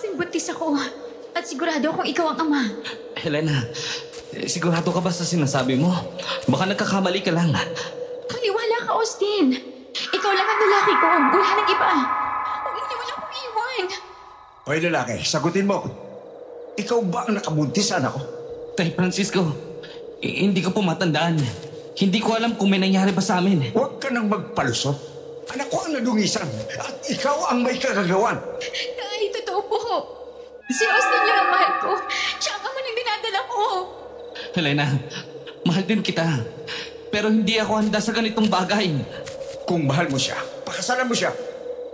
Austin, buntis ako. At sigurado akong ikaw ang ama. Helena, sigurado ka ba sa sinasabi mo? Baka nagkakamali ka lang. Maniwala ka, Austin. Ikaw lang ang lalaki ko. Wala nang iba. Huwag mo niwala kong iwan. Hoy lalaki, sagutin mo. Ikaw ba ang nakabuntis, anak ko? Tay Francisco, hindi ko po matandaan. Hindi ko alam kung may nangyari pa sa amin. Huwag ka nang magpalusot. Anak ko ang nadungisan at ikaw ang may kagagawan. Tay, totoo po. Si Austin lang ang mahal ko. Siya ang ama ng dinadala ko. Helena, mahal din kita. Pero hindi ako handa sa ganitong bagay. Kung mahal mo siya, pakasalan mo siya.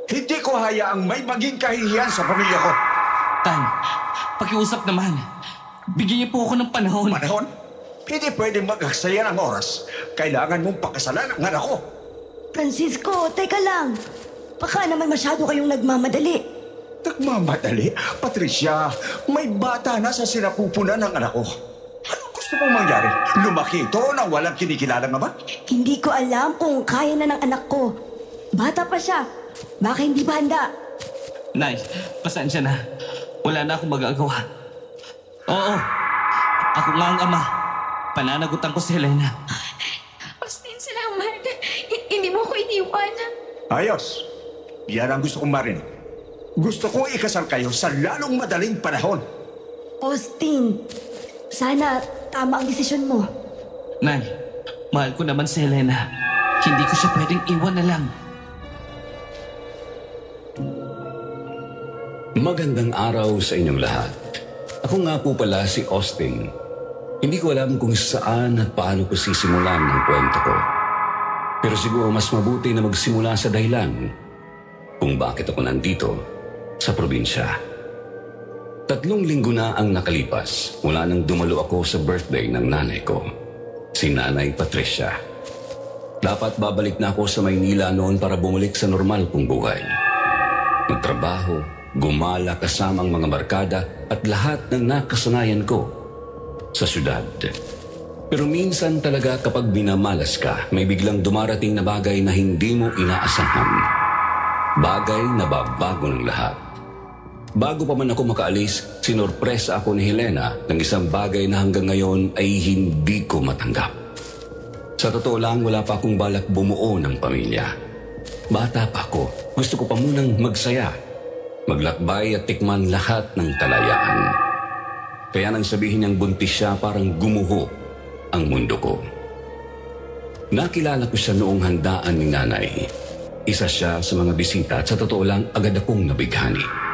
Hindi ko hayaang may maging kahihiyan sa pamilya ko. Tay, pakiusap naman. Bigyan niyo po ako ng panahon. Panahon? Hindi pwedeng mag-aksaya ng oras. Kailangan mong pakasalan ang anak ko. Francisco, teka lang. Baka naman masyado kayong nagmamadali. Nagmamadali? Patricia, may bata na sa sinapupunan ng anak ko. Anong gusto mong mangyari? Lumaki ito nang walang kinikilalang ama? Hindi ko alam kung kaya na ng anak ko. Bata pa siya. Baka hindi pa handa. Nay, pasensya na. Wala na akong magagawa. Oo, ako nga ang ama. Pananagutan ko si Helena. Austin, salamat. Hindi mo ko iniwan. Ayos. Yan ang gusto kong marinig. Gusto kong ikasal kayo sa lalong madaling panahon. Austin, sana tama ang desisyon mo. Nay, mahal ko naman si Helena. Hindi ko siya pwedeng iwan na lang. Magandang araw sa inyong lahat. Ako nga po pala si Austin. Hindi ko alam kung saan at paano ko sisimulan ng kwento ko. Pero siguro mas mabuti na magsimula sa dahilan kung bakit ako nandito sa probinsya. 3 linggo na ang nakalipas mula nang dumalo ako sa birthday ng nanay ko, si Nanay Patricia. Dapat babalik na ako sa Maynila noon para bumalik sa normal kong buhay. Magtrabaho, gumala kasama ang mga barkada at lahat ng nakasanayan ko sa syudad. Pero minsan talaga kapag binamalas ka, may biglang dumarating na bagay na hindi mo inaasahan. Bagay na babago ng lahat. Bago pa man ako makaalis, sinorpresa ako ni Helena ng isang bagay na hanggang ngayon ay hindi ko matanggap. Sa totoo lang, wala pa akong balak bumuo ng pamilya. Bata pa ako, gusto ko pa munang magsaya, maglakbay at tikman lahat ng kalayaan. Kaya nang sabihin niyang buntis siya, parang gumuho ang mundo ko. Nakilala ko siya noong handaan ni nanay. Isa siya sa mga bisita at sa totoo lang agad akong nabighani.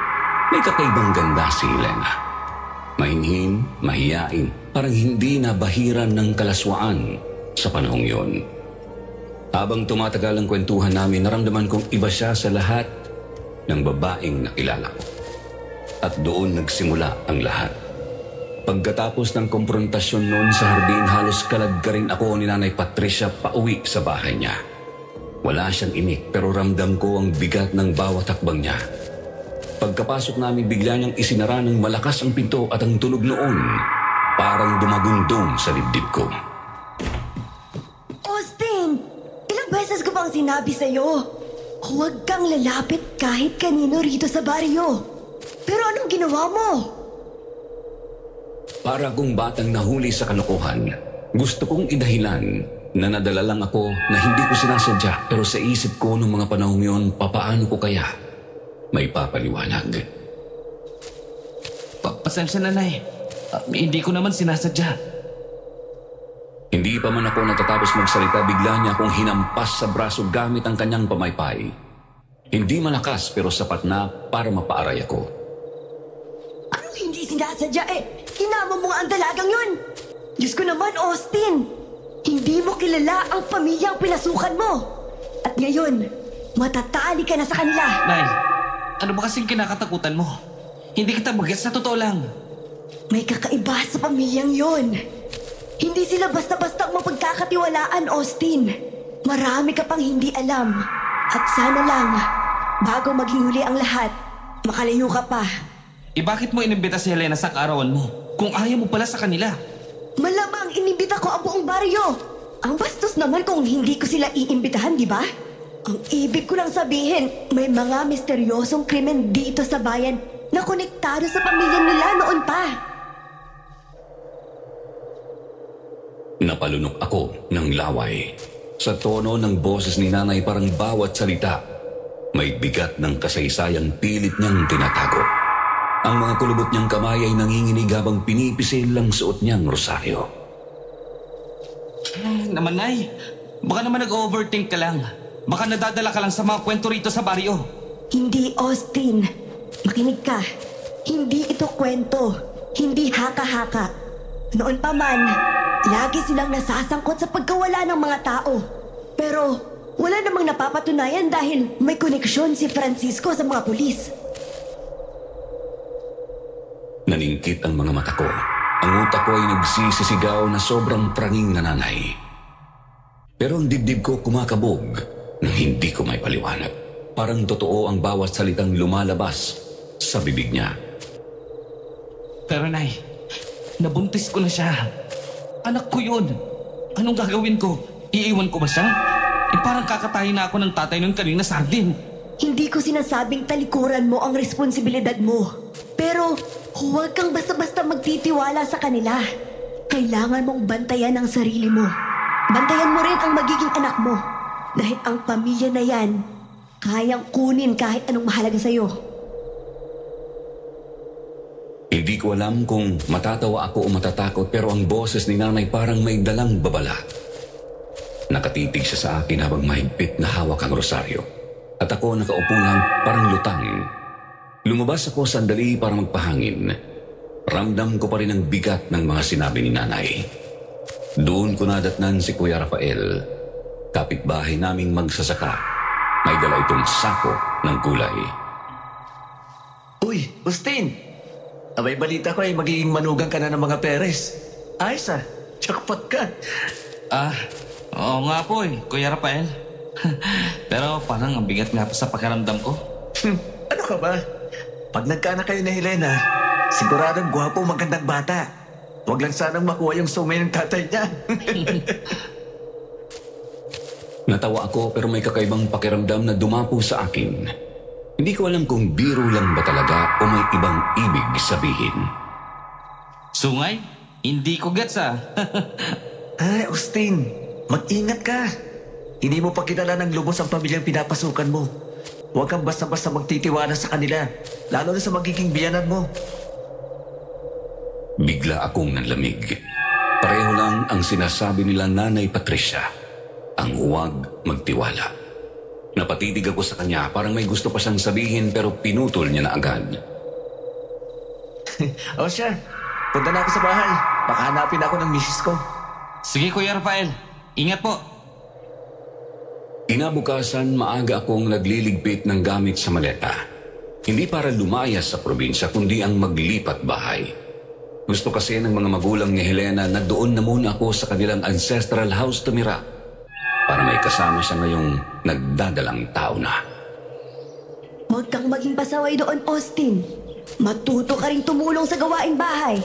May kakaibang ganda si Helena. Mahinhin, mahiyain, parang hindi nabahiran ng kalaswaan sa panahong yon. Habang tumatagal ang kwentuhan namin, naramdaman kong iba siya sa lahat ng babaeng nakilala ko. At doon nagsimula ang lahat. Pagkatapos ng komprontasyon noon sa hardin, halos kalagkarin ako ni Nanay Patricia pauwi sa bahay niya. Wala siyang inik pero ramdam ko ang bigat ng bawat hakbang niya. Pagkapasok namin, bigla niyang isinara ng malakas ang pinto at ang tunog noon parang dumagundong sa dibdib ko. Austin, ilang beses ko bang sinabi sa'yo? Huwag kang lalapit kahit kanino rito sa baryo. Pero anong ginawa mo? Para akong batang nahuli sa kalokohan, gusto kong idahilan na nadala lang ako na hindi ko sinasadya, pero sa isip ko noong mga panahong yun, papaano ko kaya may papaliwanag. Pasensya na, Nay. Hindi ko naman sinasadya. Hindi pa man ako natatapos magsalita, bigla niya akong hinampas sa braso gamit ang kanyang pamaypay. Hindi malakas pero sapat na para mapaaray ako. Anong hindi sinasadya eh? Hinama mo nga ang dalagang yun! Diyos ko naman, Austin! Hindi mo kilala ang pamilyang pinasukan mo! At ngayon, matatali ka na sa kanila! Nay, ano ba kasing kinakatakutan mo? Hindi kita bagets, sa totoo lang. May kakaiba sa pamilyang yon. Hindi sila basta-basta mapagkakatiwalaan, Austin. Marami ka pang hindi alam. At sana lang, bago maging huli ang lahat, makalayo ka pa. Bakit mo inimbita si Helena sa kaarawan mo kung ayaw mo pala sa kanila? Malamang inimbita ko ang buong baryo. Ang bastos naman kung hindi ko sila iimbitahan, di ba? Ang ibig ko lang sabihin, may mga misteryosong krimen dito sa bayan na konektado sa pamilya nila noon pa. Napalunok ako ng laway. Sa tono ng boses ni nanay parang bawat salita may bigat ng kasaysayang pilit niyang tinatago. Ang mga kulubot niyang kamay ay nanginginig habang pinipisil ang suot niyang rosaryo. Naman, Nay. Baka naman nag-overthink ka lang. Baka nadadala ka lang sa mga kwento rito sa baryo. Hindi, Austin. Makinig ka. Hindi ito kwento. Hindi haka-haka. Noon pa man, lagi silang nasasangkot sa pagkawala ng mga tao. Pero wala namang napapatunayan dahil may koneksyon si Francisco sa mga pulis. Naningkit ang mga mata ko. Ang utak ko ay nagsisisigaw na sobrang pranging na nanay. Pero ang dibdib ko kumakabog nang hindi ko may paliwanag. Parang totoo ang bawat salitang lumalabas sa bibig niya. Pero, Nay, nabuntis ko na siya. Anak ko yun. Anong gagawin ko? Iiwan ko ba siya? Parang kakatayin na ako ng tatay nun kanina sa hardin. Hindi ko sinasabing talikuran mo ang responsibilidad mo. Pero huwag kang basta-basta magtitiwala sa kanila. Kailangan mong bantayan ang sarili mo. Bantayan mo rin ang magiging anak mo. Dahil ang pamilya na yan, kayang kunin kahit anong mahalaga sa'yo. Hindi ko alam kung matatawa ako o matatakot pero ang boses ni nanay parang may dalang babala. Nakatitig siya sa akin habang mahigpit na hawak ang rosaryo. At ako nakaupo lang parang lutang. Lumabas ako sandali para magpahangin. Ramdam ko pa rin ang bigat ng mga sinabi ni nanay. Doon ko nadatnan si Kuya Rafael. Kapitbahay naming magsasaka. May dala itong sako ng gulay. Uy, Austin! Abay balita ko ay magiging manugang ka na ng mga Perez. Ayos ah, jackpot ka. Oo nga po Kuya Rafael. Pero parang ang bigat nga po sa pakiramdam ko. Ano ka ba? Pag nagkaanak kayo na Helena, siguradong gwapo magandang bata. Huwag lang sanang makuha yung sumay ng tatay niya. Natawa ako pero may kakaibang pakiramdam na dumapo sa akin. Hindi ko alam kung biro lang ba talaga o may ibang ibig sabihin. Sungay? Hindi ko gets Ay, Austin, mag-ingat ka. Hindi mo pa kilala ng lubos ang pamilyang pinapasukan mo. Huwag kang basta-basta magtitiwala sa kanila, lalo na sa magiging biyanan mo. Bigla akong nanlamig. Pareho lang ang sinasabi nila Nanay Patricia. Ang huwag magtiwala. Napatitig ako sa kanya, parang may gusto pa siyang sabihin pero pinutol niya na agad. O siya, punta na ako sa bahay. Baka hanapin ako ng misis ko. Sige Kuya Rafael, ingat po. Kinabukasan, maaga akong nagliligpit ng gamit sa maleta. Hindi para lumayas sa probinsya, kundi ang maglipat bahay. Gusto kasi ng mga magulang ni Helena na doon na muna ako sa kanilang ancestral house tumira para may kasama siya ngayong nagdadalang tao na. Huwag kang maging pasaway doon, Austin. Matuto ka rin tumulong sa gawaing bahay.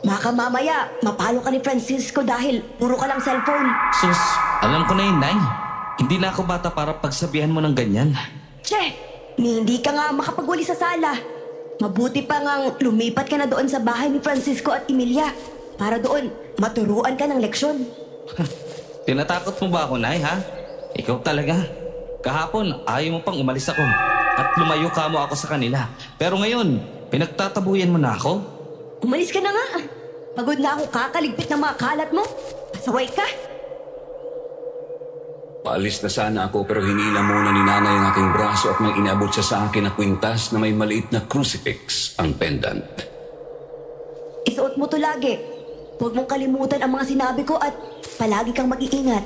Baka mamaya, mapalo ka ni Francisco dahil puro ka lang cellphone. Sus, alam ko na yun, Nay. Hindi na ako bata para pagsabihan mo ng ganyan. Che, hindi ka nga makapagwali sa sala. Mabuti pa ngang lumipat ka na doon sa bahay ni Francisco at Emilia para doon maturuan ka ng leksyon. Tinatakot mo ba ako, Nay, ha? Ikaw talaga. Kahapon, ayaw mo pang umalis ako at lumayo ka mo ako sa kanila. Pero ngayon, pinagtatabuyan mo na ako? Umalis ka na nga. Pagod na ako kakaligpit ng mga kalat mo. Pasaway ka. Paalis na sana ako pero hinila muna ni nanay ang aking braso at may inaabot siya sa akin na kwintas na may maliit na crucifix ang pendant. Isuot mo to lagi. Huwag mong kalimutan ang mga sinabi ko at palagi kang mag-iingat.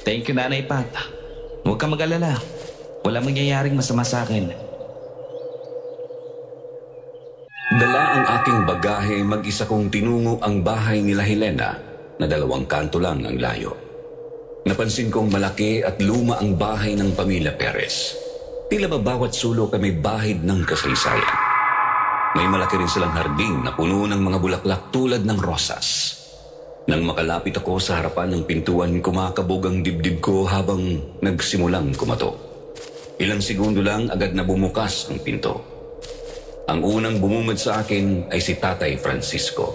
Thank you, Nanay Pat. Huwag kang mag-alala. Wala mangyayaring masama sa akin. Dala ang aking bagahe, mag-isa kong tinungo ang bahay nila Helena na 2 kanto lang ang layo. Napansin kong malaki at luma ang bahay ng pamilya Perez. Tila ba bawat sulok ay may bahid ng kasaysayan. May malaki rin silang hardin na puno ng mga bulaklak tulad ng rosas. Nang makalapit ako sa harapan ng pintuan, kumakabog ang dibdib ko habang nagsimulang kumatok. Ilang segundo lang agad na bumukas ang pinto. Ang unang bumungad sa akin ay si Tatay Francisco.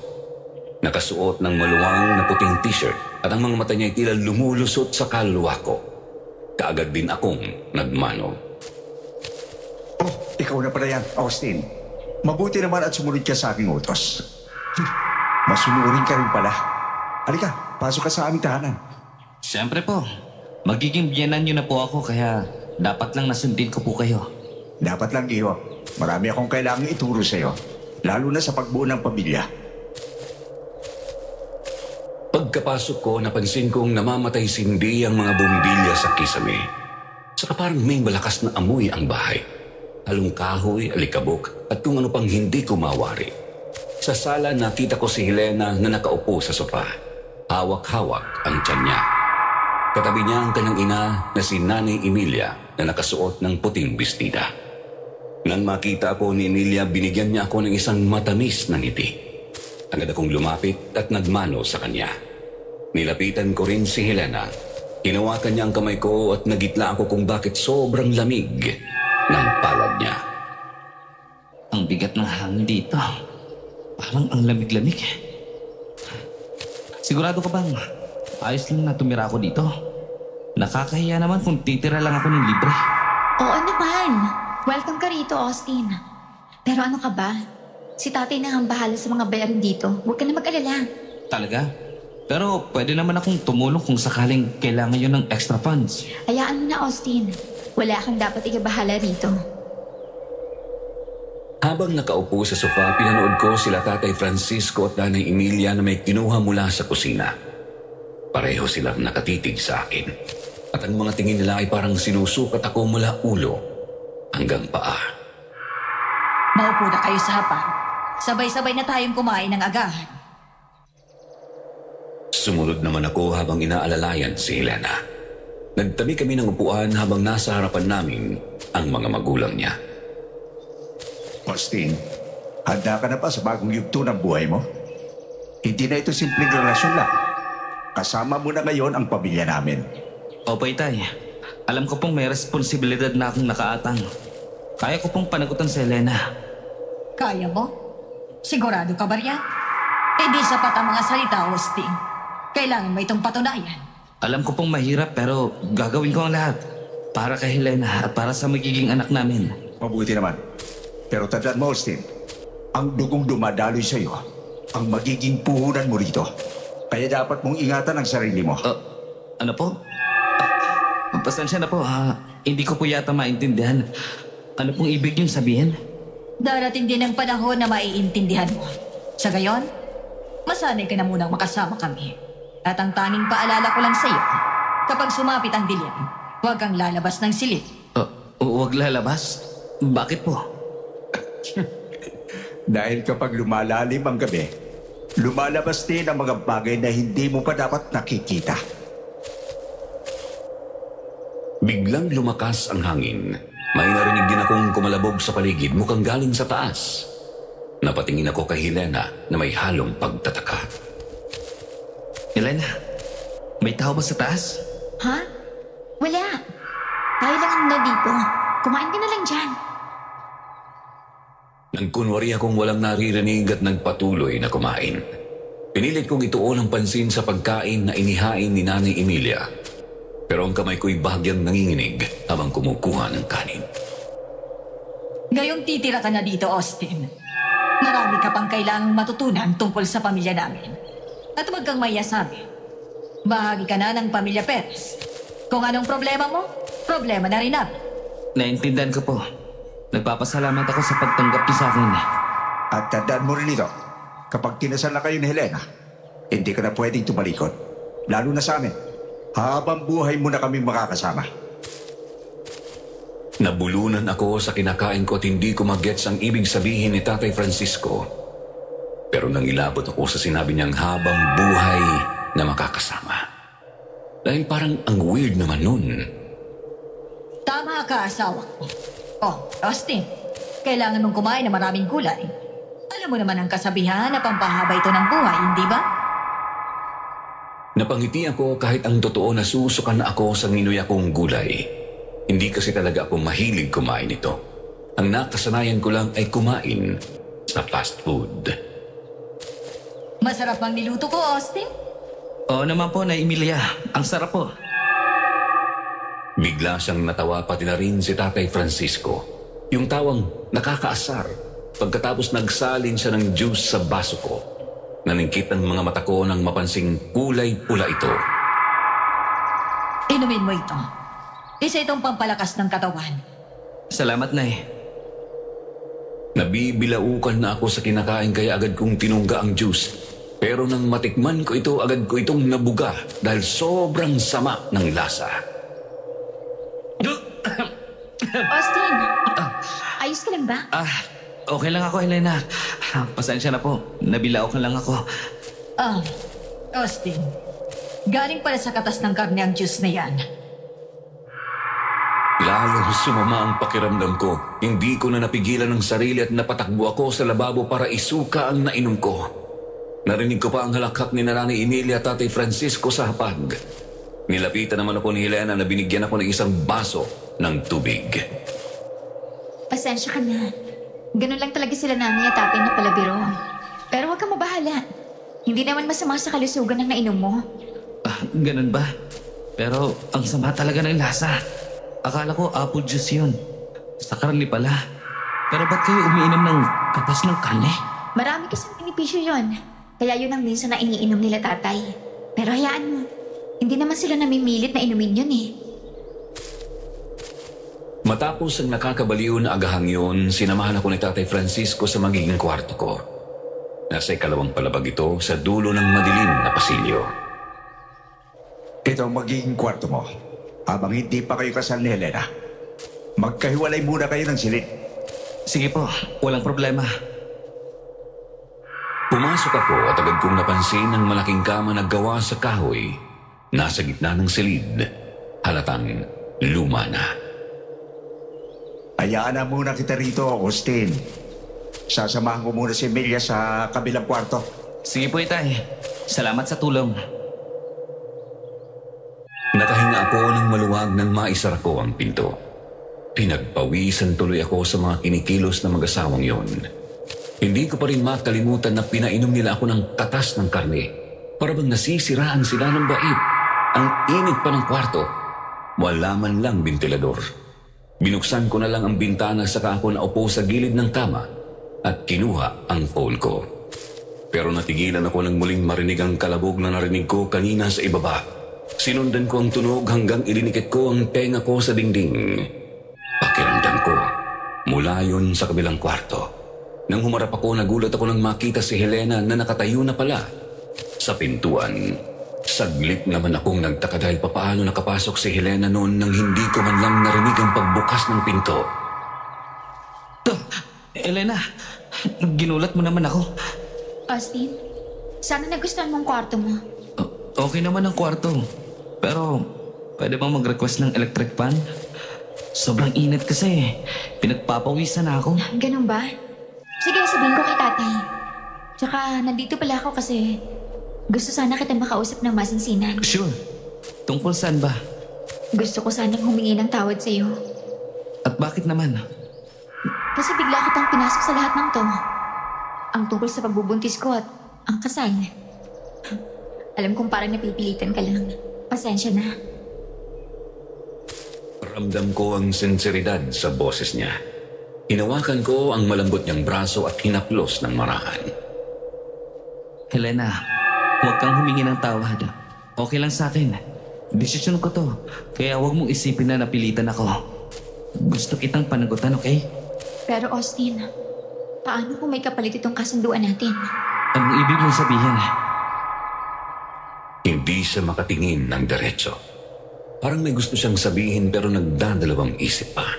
Nakasuot ng maluwang na puting t-shirt at ang mga mata niya ay tila lumulusot sa kaluluwa ko. Kaagad din akong nagmano. Oh, ikaw na pala yan, Austin. Mabuti naman at sumunod ka sa aking utos. Masunurin ka rin pala. Halika, pasok ka sa aming tahanan. Siyempre po, magiging biyanan niyo na po ako kaya dapat lang nasundin ko po kayo. Dapat lang, Iho. Marami akong kailangang ituro sa'yo. Lalo na sa pagbuo ng pamilya. Pagkapasok ko, napansin kong namamatay sindi ang mga bumbilya sa kisame. Saka parang may malakas na amoy ang bahay. Halong kahoy, alikabok, at kung ano pang hindi ko mawari. Sa sala, nakita ko si Helena na nakaupo sa sofa. Hawak-hawak ang tiyan niya. Katabi niya ang kanyang ina na si Nanay Emilia na nakasuot ng puting bestida. Nang makita ako ni Emilia, binigyan niya ako ng isang matamis na ngiti. Agad akong lumapit at nagmano sa kanya. Nilapitan ko rin si Helena. Hinawakan niya ang kamay ko at nagitla ako kung bakit sobrang lamig ng palad niya. Ang bigat ng hangin dito. Parang ang lamig-lamig. Sigurado ka bang ayos lang na tumira ako dito? Nakakahiya naman kung titira lang ako ng libre. Oo naman. Welcome ka rito, Austin. Pero ano ka ba? Si tatay na ang bahala sa mga bayarin dito. Huwag ka na mag-alala. Talaga? Pero pwede naman akong tumulong kung sakaling kailangan yun ng extra funds. Hayaan mo na, Austin. Wala kang dapat ikabahala rito. Habang nakaupo sa sofa, pinanood ko sila Tatay Francisco at Nanay Emilia na may kinuha mula sa kusina. Pareho silang nakatitig sa akin. At ang mga tingin nila ay parang sinusukat ako mula ulo hanggang paa. Maupo na kayo sa hapa. Sabay-sabay na tayong kumain ng agahan. Sumunod naman ako habang inaalalayan si Helena. Nagtabi kami ng upuan habang nasa harapan namin ang mga magulang niya. Austin, handa ka na pa sa bagong yugto ng buhay mo? Hindi na ito simpleng relasyon lang. Kasama mo na ngayon ang pamilya namin. Opo, Itay. Alam ko pong may responsibilidad na akong nakaatang. Kaya ko pong panagutan si Helena. Kaya mo? Sigurado ka ba riyan? Hindi sapat ang mga salita, Austin. Kailangan mo itong patunayan. Alam ko pong mahirap pero gagawin ko ang lahat. Para kay Helena at para sa magiging anak namin. Mabuti naman. Pero tandaan mo, Austin, ang dugong dumadaloy sa iyo ang magiging puhunan mo rito. Kaya dapat mong ingatan ang sarili mo. Ano po? Pasensya na po. Hindi ko po yata maintindihan. Ano pong ibig yung sabihin? Darating din ang panahon na maiintindihan mo. Sa gayon, masanay ka na munang makasama kami. At ang tanging paalala ko lang sa iyo, kapag sumapit ang dilim, huwag kang lalabas ng silid. Huwag lalabas? Bakit po? Dahil kapag lumalalim ang gabi, lumalabas din ang mga bagay na hindi mo pa dapat nakikita. Biglang lumakas ang hangin. May narinig din akong kumalabog sa paligid, mukhang galing sa taas. Napatingin ako kay Helena na may halong pagtataka. Helena, may tao ba sa taas? Ha? Wala. Tayo lang ang dito. Kumain ka na lang dyan. Nagkunwari akong walang naririnig at nagpatuloy na kumain. Pinilit kong ituon ang pansin sa pagkain na inihain ni Nanay Emilia. Pero ang kamay ko'y bahagyang nanginginig habang kumukuha ng kanin. Ngayong titira ka na dito, Austin. Marami ka pang kailangang matutunan tungkol sa pamilya namin. At huwag kang mayasabi. Bahagi ka na ng pamilya Perez. Kung anong problema mo, problema na rin namin. Naintindihan ko po. Nagpapasalamat ako sa pagtanggap niyo sa akin. At tandaan mo rin ito, kapag kinasal na kayo ni Helena, hindi ka na pwedeng tumalikod. Lalo na sa amin. Habang buhay mo na kami makakasama. Nabulunan ako sa kinakain ko at hindi ko magets ang ibig sabihin ni Tatay Francisco. Pero nang ilabot ako sa sinabi niyang habang buhay na makakasama. Dahil parang ang weird naman nun. Tama ka, asawa ko. Oh, Austin, kailangan mong kumain ng maraming gulay. Alam mo naman ang kasabihan na pampahaba ito ng buhay, hindi ba? Napangiti ako kahit ang totoo na susukan na ako sa ninoy akong gulay. Hindi kasi talaga ako mahilig kumain ito. Ang nakasanayan ko lang ay kumain sa fast food. Masarap ang niluto ko, Austin. Oo naman po, Nay Emilia. Ang sarap po. Bigla siyang natawa pati na rin si Tatay Francisco. Yung tawang nakakaasar pagkatapos nagsalin siya ng juice sa baso ko. Naningkit ang mga mata ko nang mapansing kulay pula ito. Inumin mo ito. Isa itong pampalakas ng katawan. Salamat, Nay. Nabibilaukan na ako sa kinakain kaya agad kong tinungga ang juice. Pero nang matikman ko ito, agad ko itong nabuga dahil sobrang sama ng lasa. Austin, ayos ka lang ba? Okay lang ako, Helena. Pasensya na po. Nabilao ka lang ako. Austin, galing pala sa katas ng karne ang juice na yan. Lalong sumama ang pakiramdam ko. Hindi ko na napigilan ang sarili at napatakbo ako sa lababo para isuka ang nainom ko. Narinig ko pa ang halakhak ni Nanay Emilia at Tatay Francisco sa hapag. Nilapitan naman ako ni Helena na binigyan ako ng isang baso ng tubig. Pasensya ka na. Ganun lang talaga sila nanay at tatay na palabiro. Pero huwag kang mabahala. Hindi naman masama sa kalusugan ng nainom mo. Ganun ba? Pero ang sama talaga ng lasa. Akala ko apple juice yun. Sa karne pala. Pero ba't kayo umiinom ng katas ng karne? Marami kasing benepisyo yon. Kaya yun ang minsan na iniinom nila tatay. Pero hayaan mo. Hindi naman sila namimilit na inumin yun eh. Matapos ang nakakabaliw na agahang yun, sinamahan ako ni Tatay Francisco sa magiging kwarto ko. Nasa ikalawang palabag ito sa dulo ng madilim na pasilyo. Ito ang magiging kwarto mo. Habang hindi pa kayo kasal ni Helena, magkahiwalay muna kayo ng silid. Sige po, walang problema. Pumasok ako at agad kong napansin ang malaking kama na gawa sa kahoy. Nasa gitna ng silid, halatang luma na. Hayaan na muna kita rito, Austin. Sasamahan ko muna si Emilia sa kabilang kwarto. Sige po, Itay. Salamat sa tulong. Nakahinga ako ng maluwag nang maisara ko ang pinto. Pinagpawisan tuloy ako sa mga kinikilos na mag-asawang yon. Hindi ko pa rin makalimutan na pinainom nila ako ng katas ng karne. Para bang nasisiraan sila ng bait. Ang init pa ng kwarto. Wala man lang bentilador. Binuksan ko na lang ang bintana saka ako naupo sa gilid ng kama at kinuha ang phone ko. Pero natigilan ako nang muling marinig ang kalabog na narinig ko kanina sa ibaba. Sinundan ko ang tunog hanggang ilinikit ko ang tenga ko sa dingding. Pakiramdam ko, mula yun sa kabilang kwarto. Nang humarap ako, nagulat ako nang makita si Helena na nakatayo na pala sa pintuan. Saglit naman akong nagtaka dahil papaano nakapasok si Helena noon nang hindi ko man lang narinig ang pagbukas ng pinto. Helena, ginulat mo naman ako. Austin, sana nagustuhan mo ang kwarto mo. Okay naman ang kwarto. Pero, pwede bang mag-request ng electric fan? Sobrang init kasi. Pinagpapawisan na ako. Ganun ba? Sige, sabihin ko kay tatay. Tsaka, nandito pala ako kasi gusto sana kita makausap ng masinsinan. Sure. Tungkol saan ba? Gusto ko sanang humingi ng tawad sa'yo. At bakit naman? Kasi bigla kitang pinasok sa lahat ng to. Ang tungkol sa pagbubuntis ko at ang kasal. Alam kong parang napipilitan ka lang. Pasensya na. Ramdam ko ang sinseridad sa boses niya. Hinawakan ko ang malambot niyang braso at hinaplos ng marahan. Helena, huwag kang humingi ng tawad. Okay lang sa akin. Desisyon ko to. Kaya huwag mong isipin na napilitan ako. Gusto kitang panagutan, okay? Pero Austin, paano kung may kapalit itong kasunduan natin? Anong ibig mong sabihin? Hindi siya makatingin ng diretso. Parang may gusto siyang sabihin pero nagdadalawang isip pa.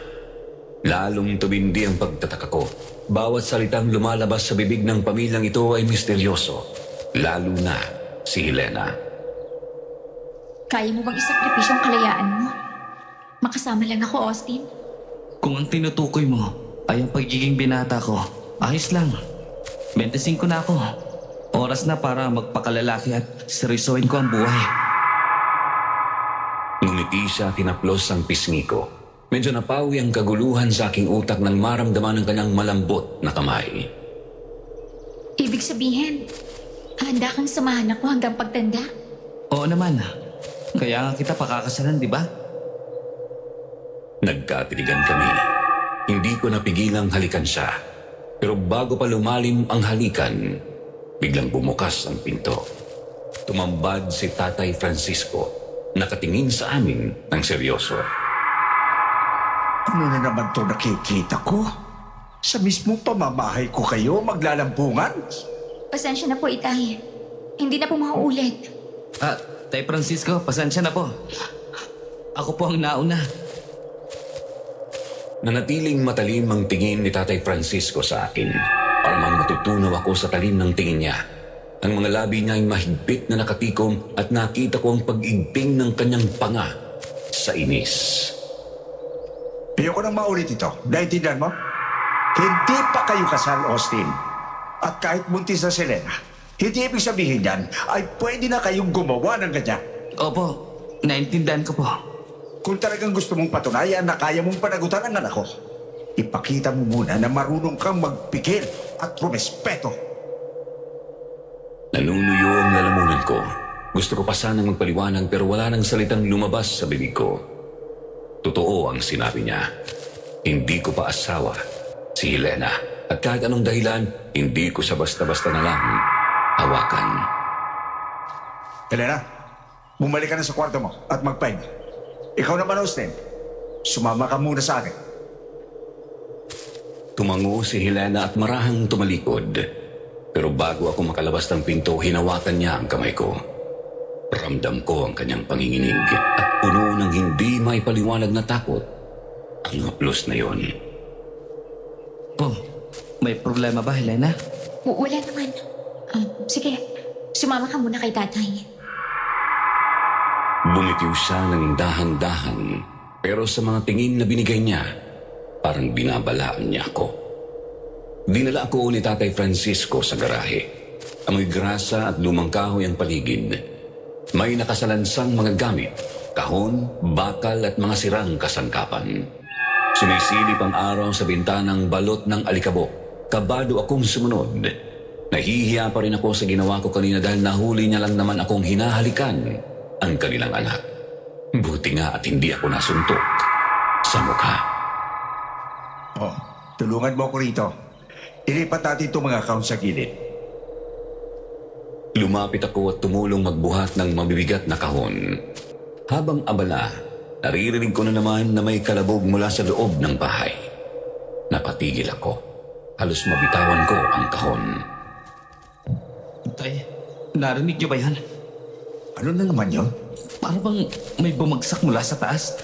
Lalong tumindi ang pagtataka ko. Bawat salitang lumalabas sa bibig ng pamilyang ito ay misteryoso. Lalo na si Helena. Kaya mo bang isakripisyo ang kalayaan mo? Makasama lang ako, Austin. Kung ang tinutukoy mo ay ang pagiging binata ko, ayos lang. 25 na ako. Oras na para magpakalalaki at seryosohin ko ang buhay. Ngumiti siya at hinaplos ang pisngi ko. Medyo napawi ang kaguluhan sa aking utak nang maramdaman ng kanyang malambot na kamay. Ibig sabihin, handa kang samahan ako hanggang pagtanda? Oo naman. Kaya nga kita pakakasalan, di ba? Nagkatiligan kami. Hindi ko napigilang halikan siya. Pero bago pa lumalim ang halikan, biglang bumukas ang pinto. Tumambad si Tatay Francisco, nakatingin sa amin ng seryoso. Ano na naman to nakikita ko? Sa mismong pamamahay ko kayo maglalambungan? Pasensya na po, Itay. Hindi na po mauulit. Tay Francisco, pasensya na po. Ako po ang nauna. Nanatiling matalim ang tingin ni Tatay Francisco sa akin. Para mang matutunaw ako sa talim ng tingin niya. Ang mga labi niya ay mahigpit na nakatikom at nakita ko ang pag-igting ng kanyang panga sa inis. Ayoko nang maulit ito. Naintindihan mo? Hindi pa kayo kasal, Austin. At kahit buntis na si Elena, hindi ibig sabihin yan ay pwede na kayong gumawa ng ganyan. Opo, naintindihan ko po. Kung talagang gusto mong patunayan na kaya mong panagutan ang anak ko, ipakita mo muna na marunong kang magpigil at rumespeto. Nanunuyo ang lalamunan ko. Gusto ko pa sanang magpaliwanag pero wala nang salitang lumabas sa bibig ko. Totoo ang sinabi niya. Hindi ko pa asawa si Helena. At kahit anong dahilan, hindi ko siya basta-basta na lang hawakan. Helena, bumalik ka na sa kwarto mo at magpahinga. Ikaw naman, Austin. Sumama ka muna sa akin. Tumango si Helena at marahang tumalikod. Pero bago ako makalabas ng pinto, hinawakan niya ang kamay ko. Ramdam ko ang kanyang panginginig at puno ng hindi maipaliwanag na takot ang haplos na yon. Po, may problema ba, Helena? Wala naman. Sige, sumama ka muna kay tatay. Bumitiw siya ng dahan-dahan, pero sa mga tingin na binigay niya, parang binabalaan niya ako. Dinala ako ni Tatay Francisco sa garahe. Amoy grasa at lumang kahoy ang paligid. May nakasalansang mga gamit, kahon, bakal at mga sirang kasangkapan. Sumisilip ang araw sa bintanang balot ng alikabok. Kabado akong sumunod. Nahihiya pa rin ako sa ginawa ko kanina dahil nahuli niya lang naman akong hinahalikan ang kanilang anak. Buti nga at hindi ako nasuntok sa mukha. Oh, tulungan mo ako rito. Ilipat natin itong mga account sa gilid. Lumapit ako at tumulong magbuhat ng mabibigat na kahon. Habang abala, naririnig ko na naman na may kalabog mula sa loob ng bahay. Napatigil ako. Halos mabitawan ko ang kahon. Tay, narinig niyo ba yan? Ano na naman yun? Para bang may bumagsak mula sa taas?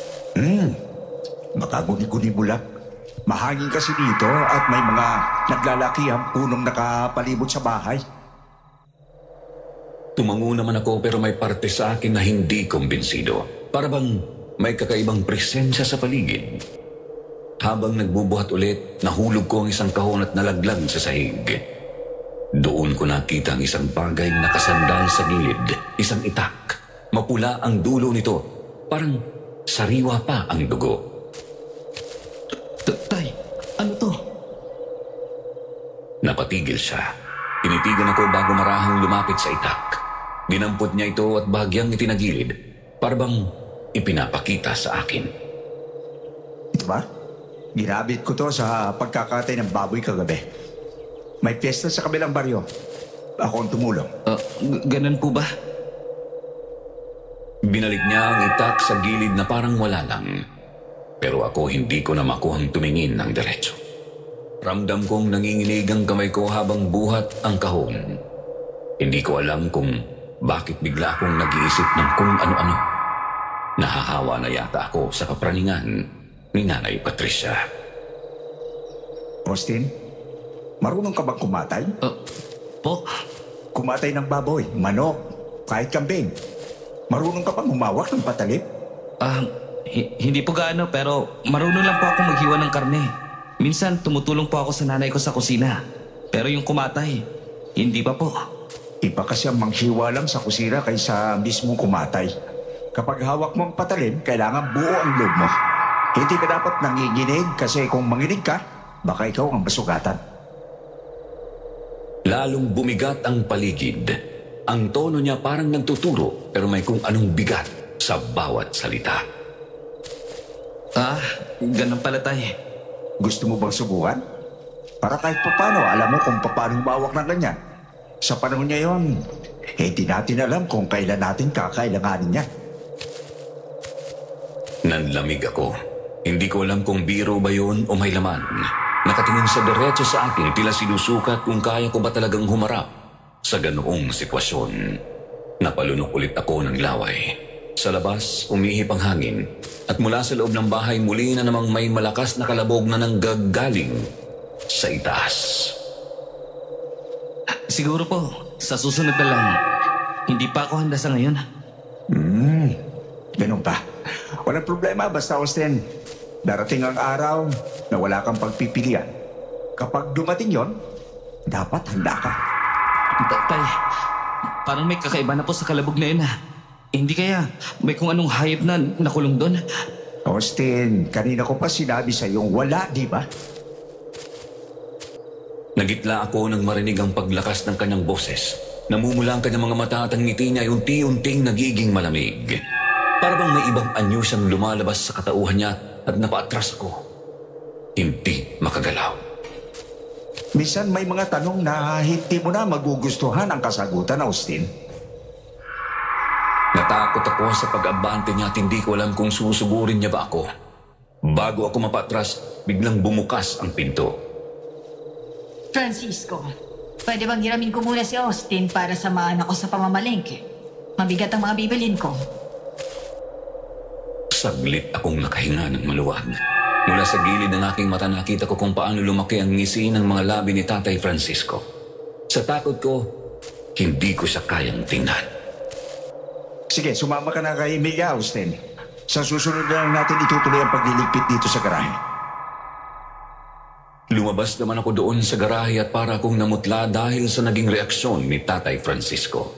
Makaguni-guni bulak. Mahangin kasi dito at may mga naglalaki ang punong nakapalibot sa bahay. Tumango naman ako pero may parte sa akin na hindi kumbinsido. Para bang may kakaibang presensya sa paligid. Habang nagbubuhat ulit, nahulog ko ang isang kahon at nalaglag sa sahig. Doon ko nakita ang isang bagay na nakasandal sa gilid. Isang itak. Mapula ang dulo nito. Parang sariwa pa ang dugo. Tay, ano to? Napatigil siya. Tinitigan ako bago marahang lumapit sa itak. Dinampot niya ito at bahagyang itinagilid. Para bang ipinapakita sa akin. Ito ba? Ginabit ko to sa pagkakatay ng baboy kagabi. May piyesta sa kabilang baryo. Ako ang tumulong. Ganun po ba? Binalik niya ang itak sa gilid na parang wala lang. Pero ako hindi ko na makuhang tumingin ng diretso. Ramdam kong nanginginig ang kamay ko habang buhat ang kahon. Hindi ko alam kung bakit bigla akong nag-iisip ng kung ano-ano. Nahahawa na yata ako sa kapraningan ni Nanay Patricia. Austin, marunong ka bang kumatay? Po? Kumatay ng baboy, manok, kahit kambing. Marunong ka bang humawak ng patalip? Hindi po gaano pero marunong lang po ako maghiwa ng karne. Minsan tumutulong po ako sa nanay ko sa kusina. Pero yung kumatay, hindi pa po. Iba kasi ang manghiwa lang sa kusina kaysa mismong kumatay. Kapag hawak mo ang patalim, kailangan buo ang loob mo. Hindi ka dapat nanginginig kasi kung manginig ka, baka ikaw ang masugatan. Lalong bumigat ang paligid. Ang tono niya parang nagtuturo pero may kung anong bigat sa bawat salita. Ganun pala tay. Gusto mo bang subukan? Para kahit papano, alam mo kung paano humawak ng ganyan. Sa panahon niya yon, hindi natin alam kung kailan natin kakailanganin niya. Nanlamig ako. Hindi ko alam kung biro ba yun o may laman. Nakatingin sa diretso sa akin, tila sinusukat kung kaya ko ba talagang humarap sa ganoong sitwasyon. Napalunok ulit ako ng laway. Sa labas, umihip ang hangin. At mula sa loob ng bahay, muli na namang may malakas na kalabog na nanggagaling sa itaas. Siguro po, sa susunod na lang. Hindi pa ako handa sa ngayon. Ganun pa. Walang problema, basta Austin. Darating ang araw na wala kang pagpipilian. Kapag dumating yon, dapat handa ka. Tay, parang may kakaiba na po sa kalabog na yun Hindi kaya may kung anong hayop na nakulong doon? Austin, kanina ko pa sinabi sa iyong wala, di ba? Nagitla ako nang marinig ang paglakas ng kanyang boses. Namumula ang kanyang mga mata at ang ngiti niya ay unti-unting nagiging malamig. Para bang may ibang anyo siyang lumalabas sa katauhan niya at napaatras ako. Hindi makagalaw. Minsan may mga tanong na hindi mo na magugustuhan ang kasagutan, Austin. Natakot ako sa pag-abante niya at hindi ko alam kung susugurin niya ba ako. Bago ako mapatras, biglang bumukas ang pinto. Francisco, pwede bang hiramin ko muna si Austin para samahan ako sa pamamalengke? Mabigat ang mga bibilin ko. Saglit akong nakahinga ng maluwag. Mula sa gilid ng aking mata nakita ko kung paano lumaki ang ngisi ng mga labi ni Tatay Francisco. Sa takot ko, hindi ko siya kayang tingnan. Sige, sumama ka na kay Emilia, Austin. Sa susunod na lang natin itutuloy ang pagliligpit dito sa garahe. Lumabas naman ako doon sa garahe at para akong namutla dahil sa naging reaksyon ni Tatay Francisco.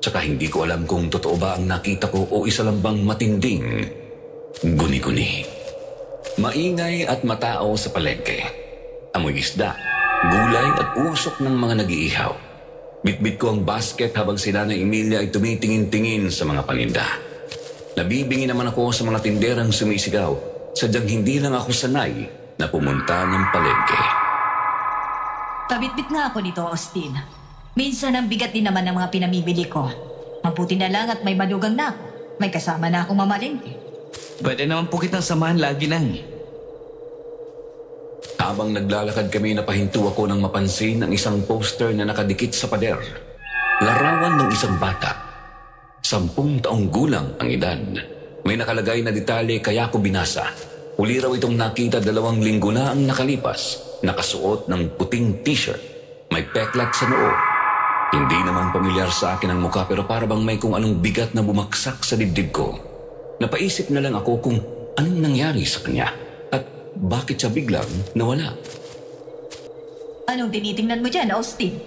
Tsaka hindi ko alam kung totoo ba ang nakita ko o isa lang bang matinding guni-guni. Maingay at matao sa palengke. Amoy isda, gulay at usok ng mga nag-iihaw. Bitbit ko ang basket habang sila na Emilia ay tumitingin-tingin sa mga paninda. Nabibingi naman ako sa mga tinderang sumisigaw. Sadyang hindi lang ako sanay na pumunta ng palengke. Tabitbit nga ako nito, Austin. Minsan ang bigat din naman ng mga pinamibili ko. Mabuti na lang at may madugang na ako. May kasama na akong mamalengke. Pwede naman po kitang samahan lagi Habang naglalakad kami, napahinto ako nang mapansin ang isang poster na nakadikit sa pader. Larawan ng isang bata. 10 taong gulang ang edad. May nakalagay na detalye kaya ko binasa. Huli raw itong nakita 2 linggo na ang nakalipas. Nakasuot ng puting t-shirt. May peklat sa noo. Hindi naman pamilyar sa akin ang mukha pero para bang may kung anong bigat na bumaksak sa dibdib ko. Napaisip na lang ako kung anong nangyari sa kanya. Bakit siya biglang nawala? Anong tinitingnan mo dyan, Austin?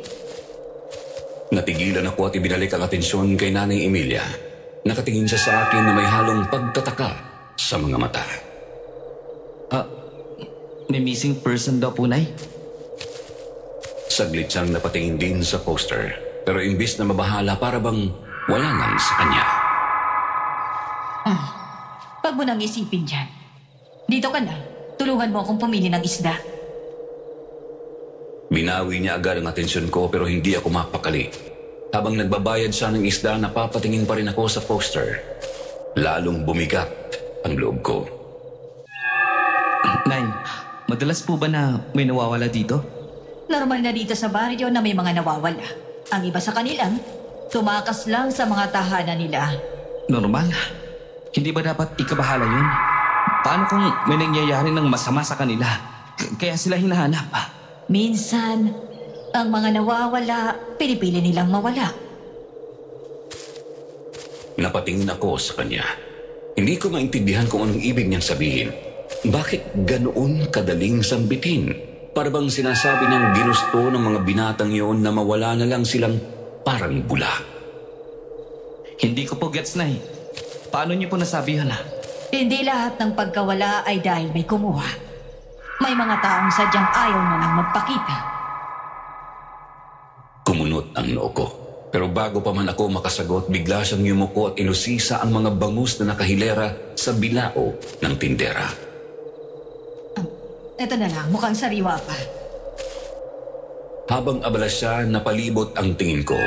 Natigilan ako at ibinalik ang atensyon kay Nanay Emilia. Nakatingin siya sa akin na may halong pagtataka sa mga mata. May missing person daw po, Nay? Saglit siyang napatingin din sa poster. Pero imbis na mabahala, para bang wala nang sa kanya. Pag mo nang isipin dyan. Dito ka na. Tulungan mo akong pumili ng isda. Binawi niya agad ang atensyon ko pero hindi ako mapakali. Habang nagbabayad siya ng isda, napapatingin pa rin ako sa poster. Lalong bumigat ang loob ko. Nay, madalas po ba na may nawawala dito? Normal na dito sa baryo na may mga nawawala. Ang iba sa kanila, tumakas lang sa mga tahanan nila. Normal? Hindi ba dapat ikabahala yun? Paano kung may nangyayari ng masama sa kanila? Kaya sila hinahanap. Minsan, ang mga nawawala, pinipili nilang mawala. Napatingin ako sa kanya. Hindi ko maintindihan kung anong ibig niyang sabihin. Bakit ganoon kadaling sambitin? Para bang sinasabi niyang ginusto ng mga binatang yun na mawala na lang silang parang bula. Hindi ko po gets, Nay. Paano niyo po nasabi yun? Hindi lahat ng pagkawala ay dahil may kumuha. May mga taong sadyang ayaw na lang magpakita. Kumunot ang noo ko. Pero bago pa man ako makasagot, bigla siyang yumuko at ilusisa ang mga bangus na nakahilera sa bilao ng tindera. Ito na lang, mukhang sariwa pa. Habang abala siya, napalibot ang tingin ko.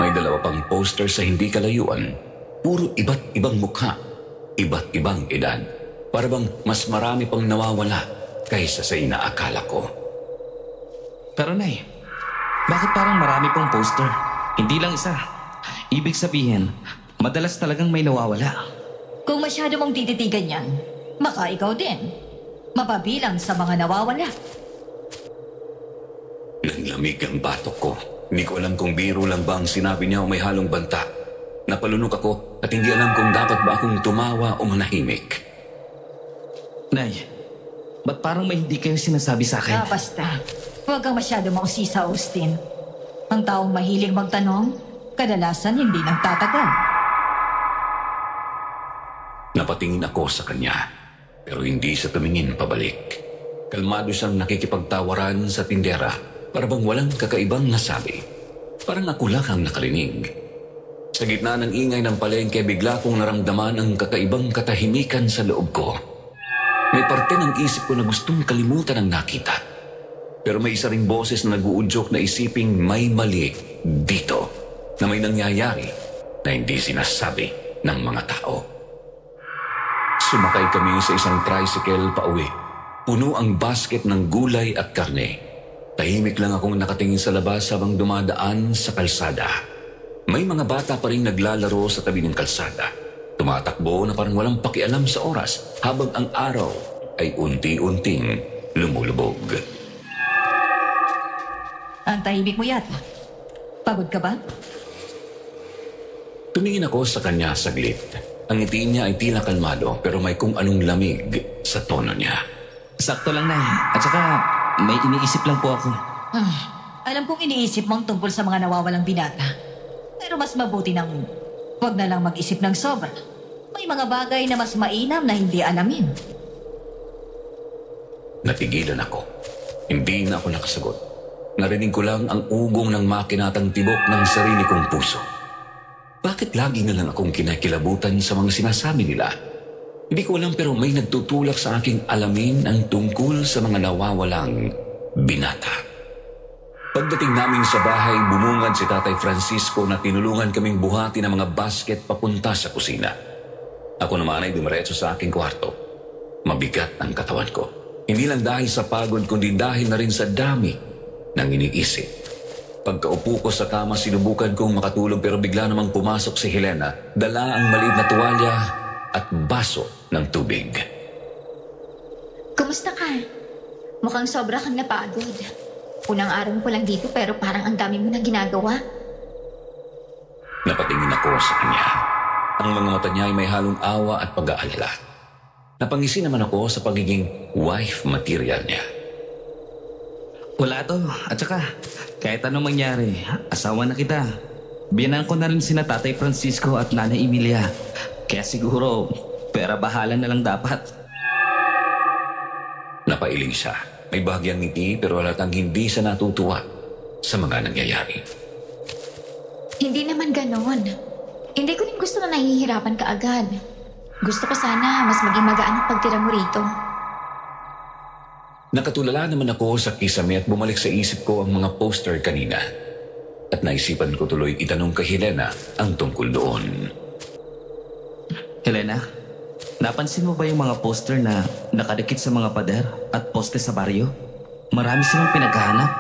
May dalawa pang poster sa hindi kalayuan. Puro iba't ibang mukha, iba't ibang edad. Para bang mas marami pang nawawala kaysa sa inaakala ko. Pero Nay, bakit parang marami pong poster? Hindi lang isa. Ibig sabihin, madalas talagang may nawawala. Kung masyado mong tititigan yan, baka ikaw din. Mapabilang sa mga nawawala. Nanlamig ang batok ko. Hindi ko alam kung biro lang ba ang sinabi niya o may halong banta. Napalunok ako at hindi alam kung dapat ba akong tumawa o manahimik. Nay, ba't parang may hindi kayo sinasabi sa akin? Basta. Huwag kang masyado mausisa, Austin. Ang taong mahilig magtanong, kadalasan hindi nagtatagal. Napatingin ako sa kanya, pero hindi siya tumingin pabalik. Kalmado siyang nakikipagtawaran sa tindera, para bang walang kakaibang nasabi. Parang ako lang ang nakarinig. Sa gitna ng ingay ng palengke, bigla kong naramdaman ang kakaibang katahimikan sa loob ko. May parte ng isip ko na gustong kalimutan ang nakita. Pero may isa ring boses na nag-uudyok na isiping may mali dito, na may nangyayari na hindi sinasabi ng mga tao. Sumakay kami sa isang tricycle pauwi. Puno ang basket ng gulay at karne. Tahimik lang akong nakatingin sa labas habang dumadaan sa kalsada. May mga bata pa rin naglalaro sa tabi ng kalsada. Tumatakbo na parang walang pakialam sa oras habang ang araw ay unti-unting lumulubog. Ang tahimik mo yata. Pagod ka ba? Tumingin ako sa kanya saglit. Ang ngiti niya ay tila kalmado pero may kung anong lamig sa tono niya. Sakto lang, Nay. At saka, may iniisip lang po ako. Alam kong iniisip mong tungkol sa mga nawawalang binata. Pero mas mabuti nang huwag na lang mag-isip ng sobra. May mga bagay na mas mainam na hindi alamin. Natigilan ako. Hindi na ako nakasagot. Narinig ko lang ang ugong ng makinatang tibok ng sarili kong puso. Bakit lagi na lang akong kinakilabutan sa mga sinasabi nila? Hindi ko alam pero may nagtutulak sa aking alamin ang tungkol sa mga nawawalang binata. Pagdating namin sa bahay, bumungad si Tatay Francisco na tinulungan kaming buhati ng mga basket papunta sa kusina. Ako naman ay dumiretso sa aking kwarto. Mabigat ang katawan ko. Hindi lang dahil sa pagod kundi dahil na rin sa dami ng iniisip. Pagkaupo ko sa kama, sinubukan kong makatulog pero bigla namang pumasok si Helena. Dala ang maliit na tuwalya at baso ng tubig. Kumusta ka? Mukhang sobra kang napagod. Unang araw ko lang dito pero parang ang dami mo na ginagawa. Napatingin ako sa kanya. Ang mga mata niya ay may halong awa at pag-aalala. Napangisi naman ako sa pagiging wife material niya. Wala to. At saka, kahit anong mangyari, asawa na kita. Biyanan ko na rin sina Tatay Francisco at Nanay Emilia. Kaya siguro, pera bahala na lang dapat. Napailing siya. May bahagyang ngiti pero halatang hindi siya natutuwa sa mga nangyayari. Hindi naman ganon. Hindi ko rin gusto na nahihirapan ka agad. Gusto ko sana mas maging magaan ang pagtira mo rito. Nakatulala naman ako sa kisame at bumalik sa isip ko ang mga poster kanina. At naisipan ko tuloy itanong kay Helena ang tungkol doon. Helena, napansin mo ba yung mga poster na nakadikit sa mga pader at poste sa baryo? Marami silang pinaghahanap.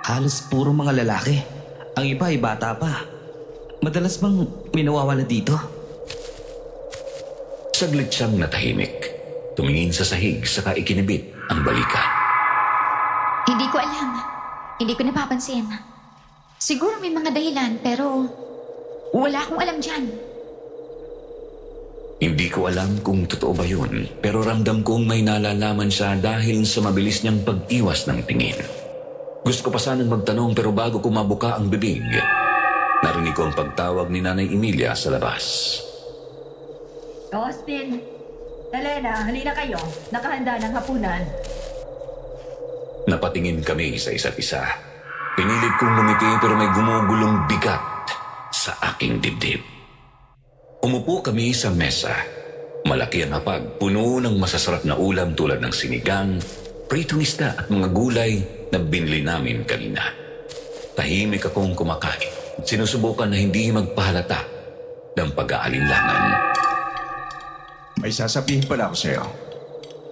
Halos puro mga lalaki. Ang iba ay bata pa. Madalas bang may nawawala dito? Saglit siyang natahimik. Tumingin sa sahig saka ikinibit ang balikat. Hindi ko alam. Hindi ko napapansin. Siguro may mga dahilan pero wala akong alam dyan. Hindi ko alam kung totoo ba yun, pero ramdam kong may nalalaman siya dahil sa mabilis niyang pag-iwas ng tingin. Gusto ko pa sanang magtanong pero bago ko mabuka ang bibig, narinig ko ang pagtawag ni Nanay Emilia sa labas. Austin, Elena, halina kayo. Nakahanda ng hapunan. Napatingin kami sa isa't isa. Pinilit kong ngumiti pero may gumugulong bigat sa aking dibdib. Umupo kami sa mesa. Malaki ang hapag, puno ng masasarap na ulam tulad ng sinigang, pritong isda at mga gulay na binili namin kanina. Tahimik akong kumakain. Sinusubukan na hindi magpahalata ng pag-aalinlangan. May sasabihin pala ako sa'yo.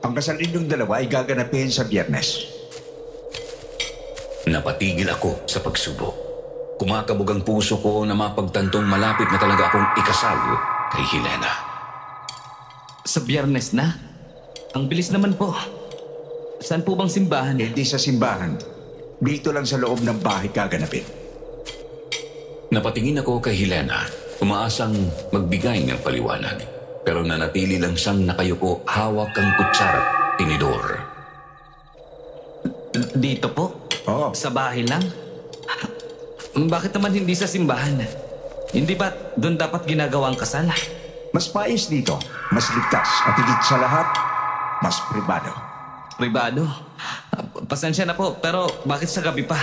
Ang kasal ninyong dalawa ay gaganapin sa Biyernes. Napatigil ako sa pagsubok. Kumakabog ang puso ko na mapagtantong malapit na talaga akong ikasal kay Helena. Sa Biyernes na? Ang bilis naman po. Saan po bang simbahan? Hindi sa simbahan. Dito lang sa loob ng bahay gaganapin. Napatingin ako kay Helena, umaasang magbigay ng paliwanag. Pero nanatili lang siyang nakayuko, hawak ang kutsara at tinidor. Dito po? Oo. Sa bahay lang? Bakit naman hindi sa simbahan? Hindi ba doon dapat ginagawa ang kasal? Mas maayos dito, mas ligtas, at higit sa lahat, mas pribado. Pribado? Pasensya na po, pero bakit sa gabi pa?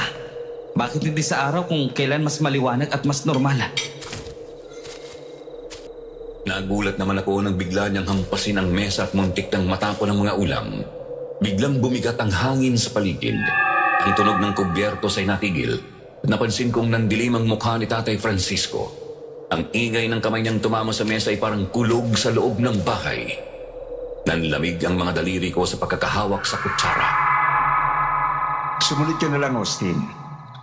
Bakit hindi sa araw kung kailan mas maliwanag at mas normal? Nagulat naman ako nang bigla niyang hampasin ang mesa at muntik nang matapon ng mga ulam. Biglang bumigat ang hangin sa paligid. Ang tunog ng kubyertos ay natigil. Napansin kong nandilim ang mukha ni Tatay Francisco. Ang ingay ng kamay niyang tumama sa mesa ay parang kulog sa loob ng bahay. Nanlamig ang mga daliri ko sa pagkakahawak sa kutsara. Sumunod ka na lang, Austin.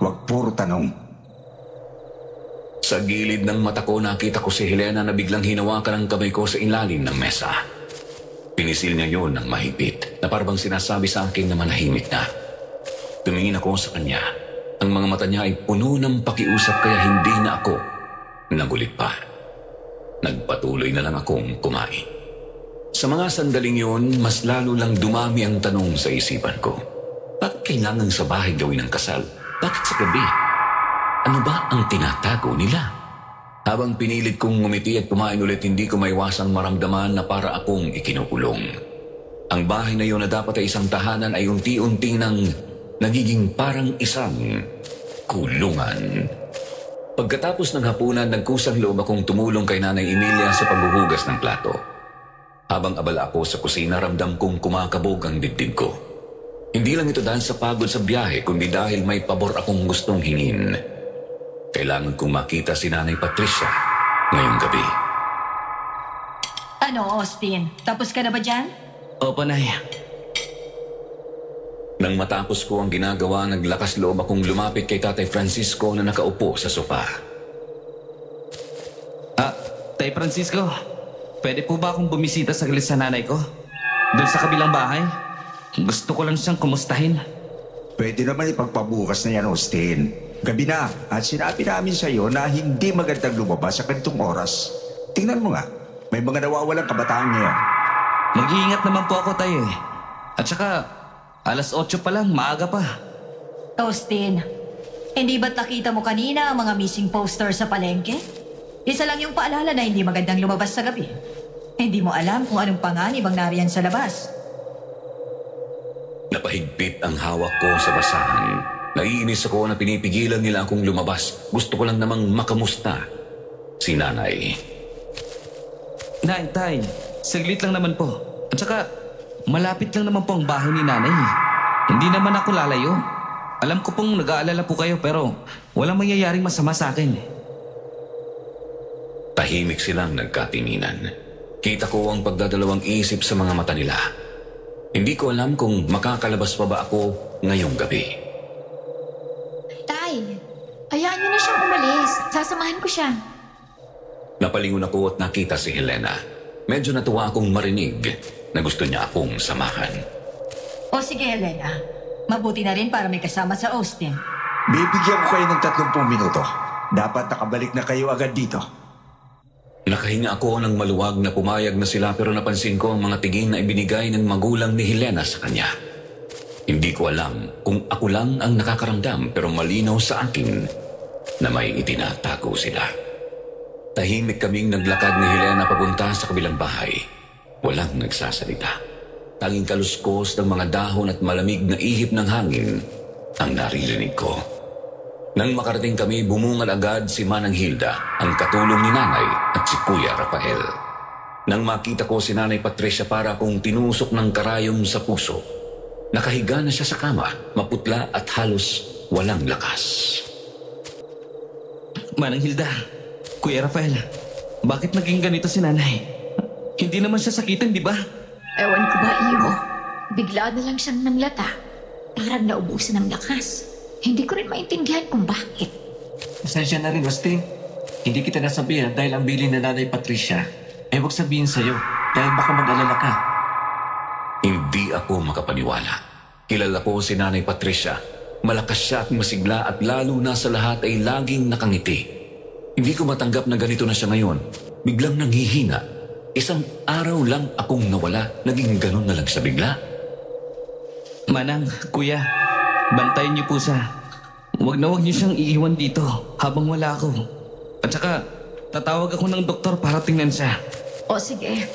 Huwag puro tanong. Sa gilid ng mata ko nakita ko si Helena na biglang hinawakan ang kamay ko sa ilalim ng mesa. Pinisil niya yon ng mahigpit na parang sinasabi sa akin na manahimik na. Tumingin ako sa kanya. Ang mga mata niya ay puno ng pakiusap kaya hindi na ako nagulit pa. Nagpatuloy na lang akong kumain. Sa mga sandaling yun, mas lalo lang dumami ang tanong sa isipan ko. Bakit kailangan sa bahay gawin ang kasal? Bakit sa gabi? Ano ba ang tinatago nila? Habang pinilit kong ngumiti at kumain ulit, hindi ko maiwasang maramdaman na para akong ikinukulong. Ang bahay na yun na dapat ay isang tahanan ay unti-unti nang nagiging parang isang kulungan. Pagkatapos ng hapunan, nagkusang loob akong tumulong kay Nanay Emilia sa paghuhugas ng plato. Habang abala ako sa kusina, ramdam kong kumakabog ang dibdib ko. Hindi lang ito dahil sa pagod sa biyahe, kundi dahil may pabor akong gustong hingin. Kailangan kong makita si Nanay Patricia ngayong gabi. Ano, Austin? Tapos ka na ba dyan? Opo, Nay. Nang matapos ko ang ginagawa, naglakas loob akong lumapit kay Tatay Francisco na nakaupo sa sofa. Tay Francisco, pwede po ba akong bumisita saglit sa nanay ko? Doon sa kabilang bahay? Gusto ko lang siyang kumustahin. Pwede naman ipagpabukas na yan, Austin. Gabi na, at sinabi namin sa iyo na hindi magandang lumabas sa ganitong oras. Tingnan mo nga, may mga nawawalang kabataan ngayon. Mag-iingat naman po ako, Tay. At saka, alas 8 pa lang, maaga pa. Austin, hindi ba't nakita mo kanina ang mga missing posters sa palengke? Isa lang yung paalala na hindi magandang lumabas sa gabi. Hindi mo alam kung anong panganib ang nariyan sa labas. Napahigpit ang hawak ko sa basahan. Naiinis ako na pinipigilan nila akong lumabas. Gusto ko lang namang makamusta si Nanay. Nay, Tay, saglit lang naman po. At saka, malapit lang naman po ang bahay ni Nanay. Hindi naman ako lalayo. Alam ko pong nag-aalala po kayo pero walang mangyayaring masama sa akin. Tahimik silang nagkatinginan. Kita ko ang pagdadalawang isip sa mga mata nila. Hindi ko alam kung makakalabas pa ba ako ngayong gabi. Tay, hayaan niyo na siyang umalis. Sasamahan ko siya. Napalingon ako at nakita si Helena. Medyo natuwa akong marinig na gusto niya akong samahan. O sige, Helena. Mabuti na rin para may kasama sa Austin. Bibigyan ko kayo ng 30 minuto. Dapat nakabalik na kayo agad dito. Nakahinga ako ng maluwag na pumayag na sila pero napansin ko ang mga tingin na ibinigay ng magulang ni Helena sa kanya. Hindi ko alam kung ako lang ang nakakaramdam pero malinaw sa akin na may itinatago sila. Tahimik kaming naglakad ni Helena papunta sa kabilang bahay. walang nagsasalita. Tanging kaluskos ng mga dahon at malamig na ihip ng hangin ang naririnig ko. Nang makarating kami, bumungal agad si Manang Hilda, ang katulong ni Nanay at si Kuya Rafael. Nang makita ko si Nanay Patricia, para akong tinusok ng karayom sa puso. Nakahiga na siya sa kama, maputla at halos walang lakas. Manang Hilda, Kuya Rafael, bakit naging ganito si Nanay? Hindi naman siya sakitan, di ba? Ewan ko ba, Iho? Bigla na lang siyang namlata. Parang naubusan ng lakas. Hindi ko rin maintindihan kung bakit. Pasensya na rin, Austin. Hindi kita nasabihan dahil ang bilin na Nanay Patricia ay huwag sabihin sa'yo dahil baka mag-alala ka. Hindi ako makapaniwala. Kilala ko si Nanay Patricia. Malakas siya at masigla at lalo na sa lahat ay laging nakangiti. Hindi ko matanggap na ganito na siya ngayon. Biglang nanghihina. Isang araw lang akong nawala. Naging ganun na lang siya bigla. Manang, Kuya, bantayan niyo po siya. Huwag niyo siyang iiwan dito habang wala ako. At saka, tatawag ako ng doktor para tingnan siya. O sige,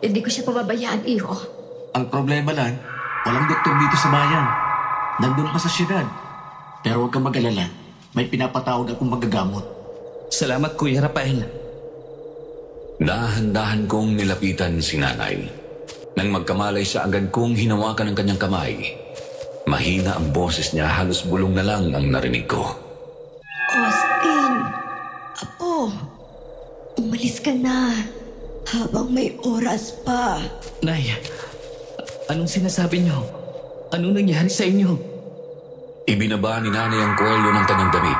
hindi ko siya pababayaan, Iho. Ang problema lang, walang doktor dito sa bayan. Nandun pa sa syudad. Pero huwag kang mag-alala. May pinapatawag akong magagamot. Salamat, Kuya Rafael. Dahan-dahan kong nilapitan si Nanay. Nang magkamalay siya, agad kong hinawakan ang kanyang kamay. Mahina ang boses niya, halos bulong na lang ang narinig ko. Austin, Apo, umalis ka na habang may oras pa. Nay, anong sinasabi niyo? Anong nangyari sa inyo? Ibinaba ni Nanay ang kwelyo ng kanyang damit.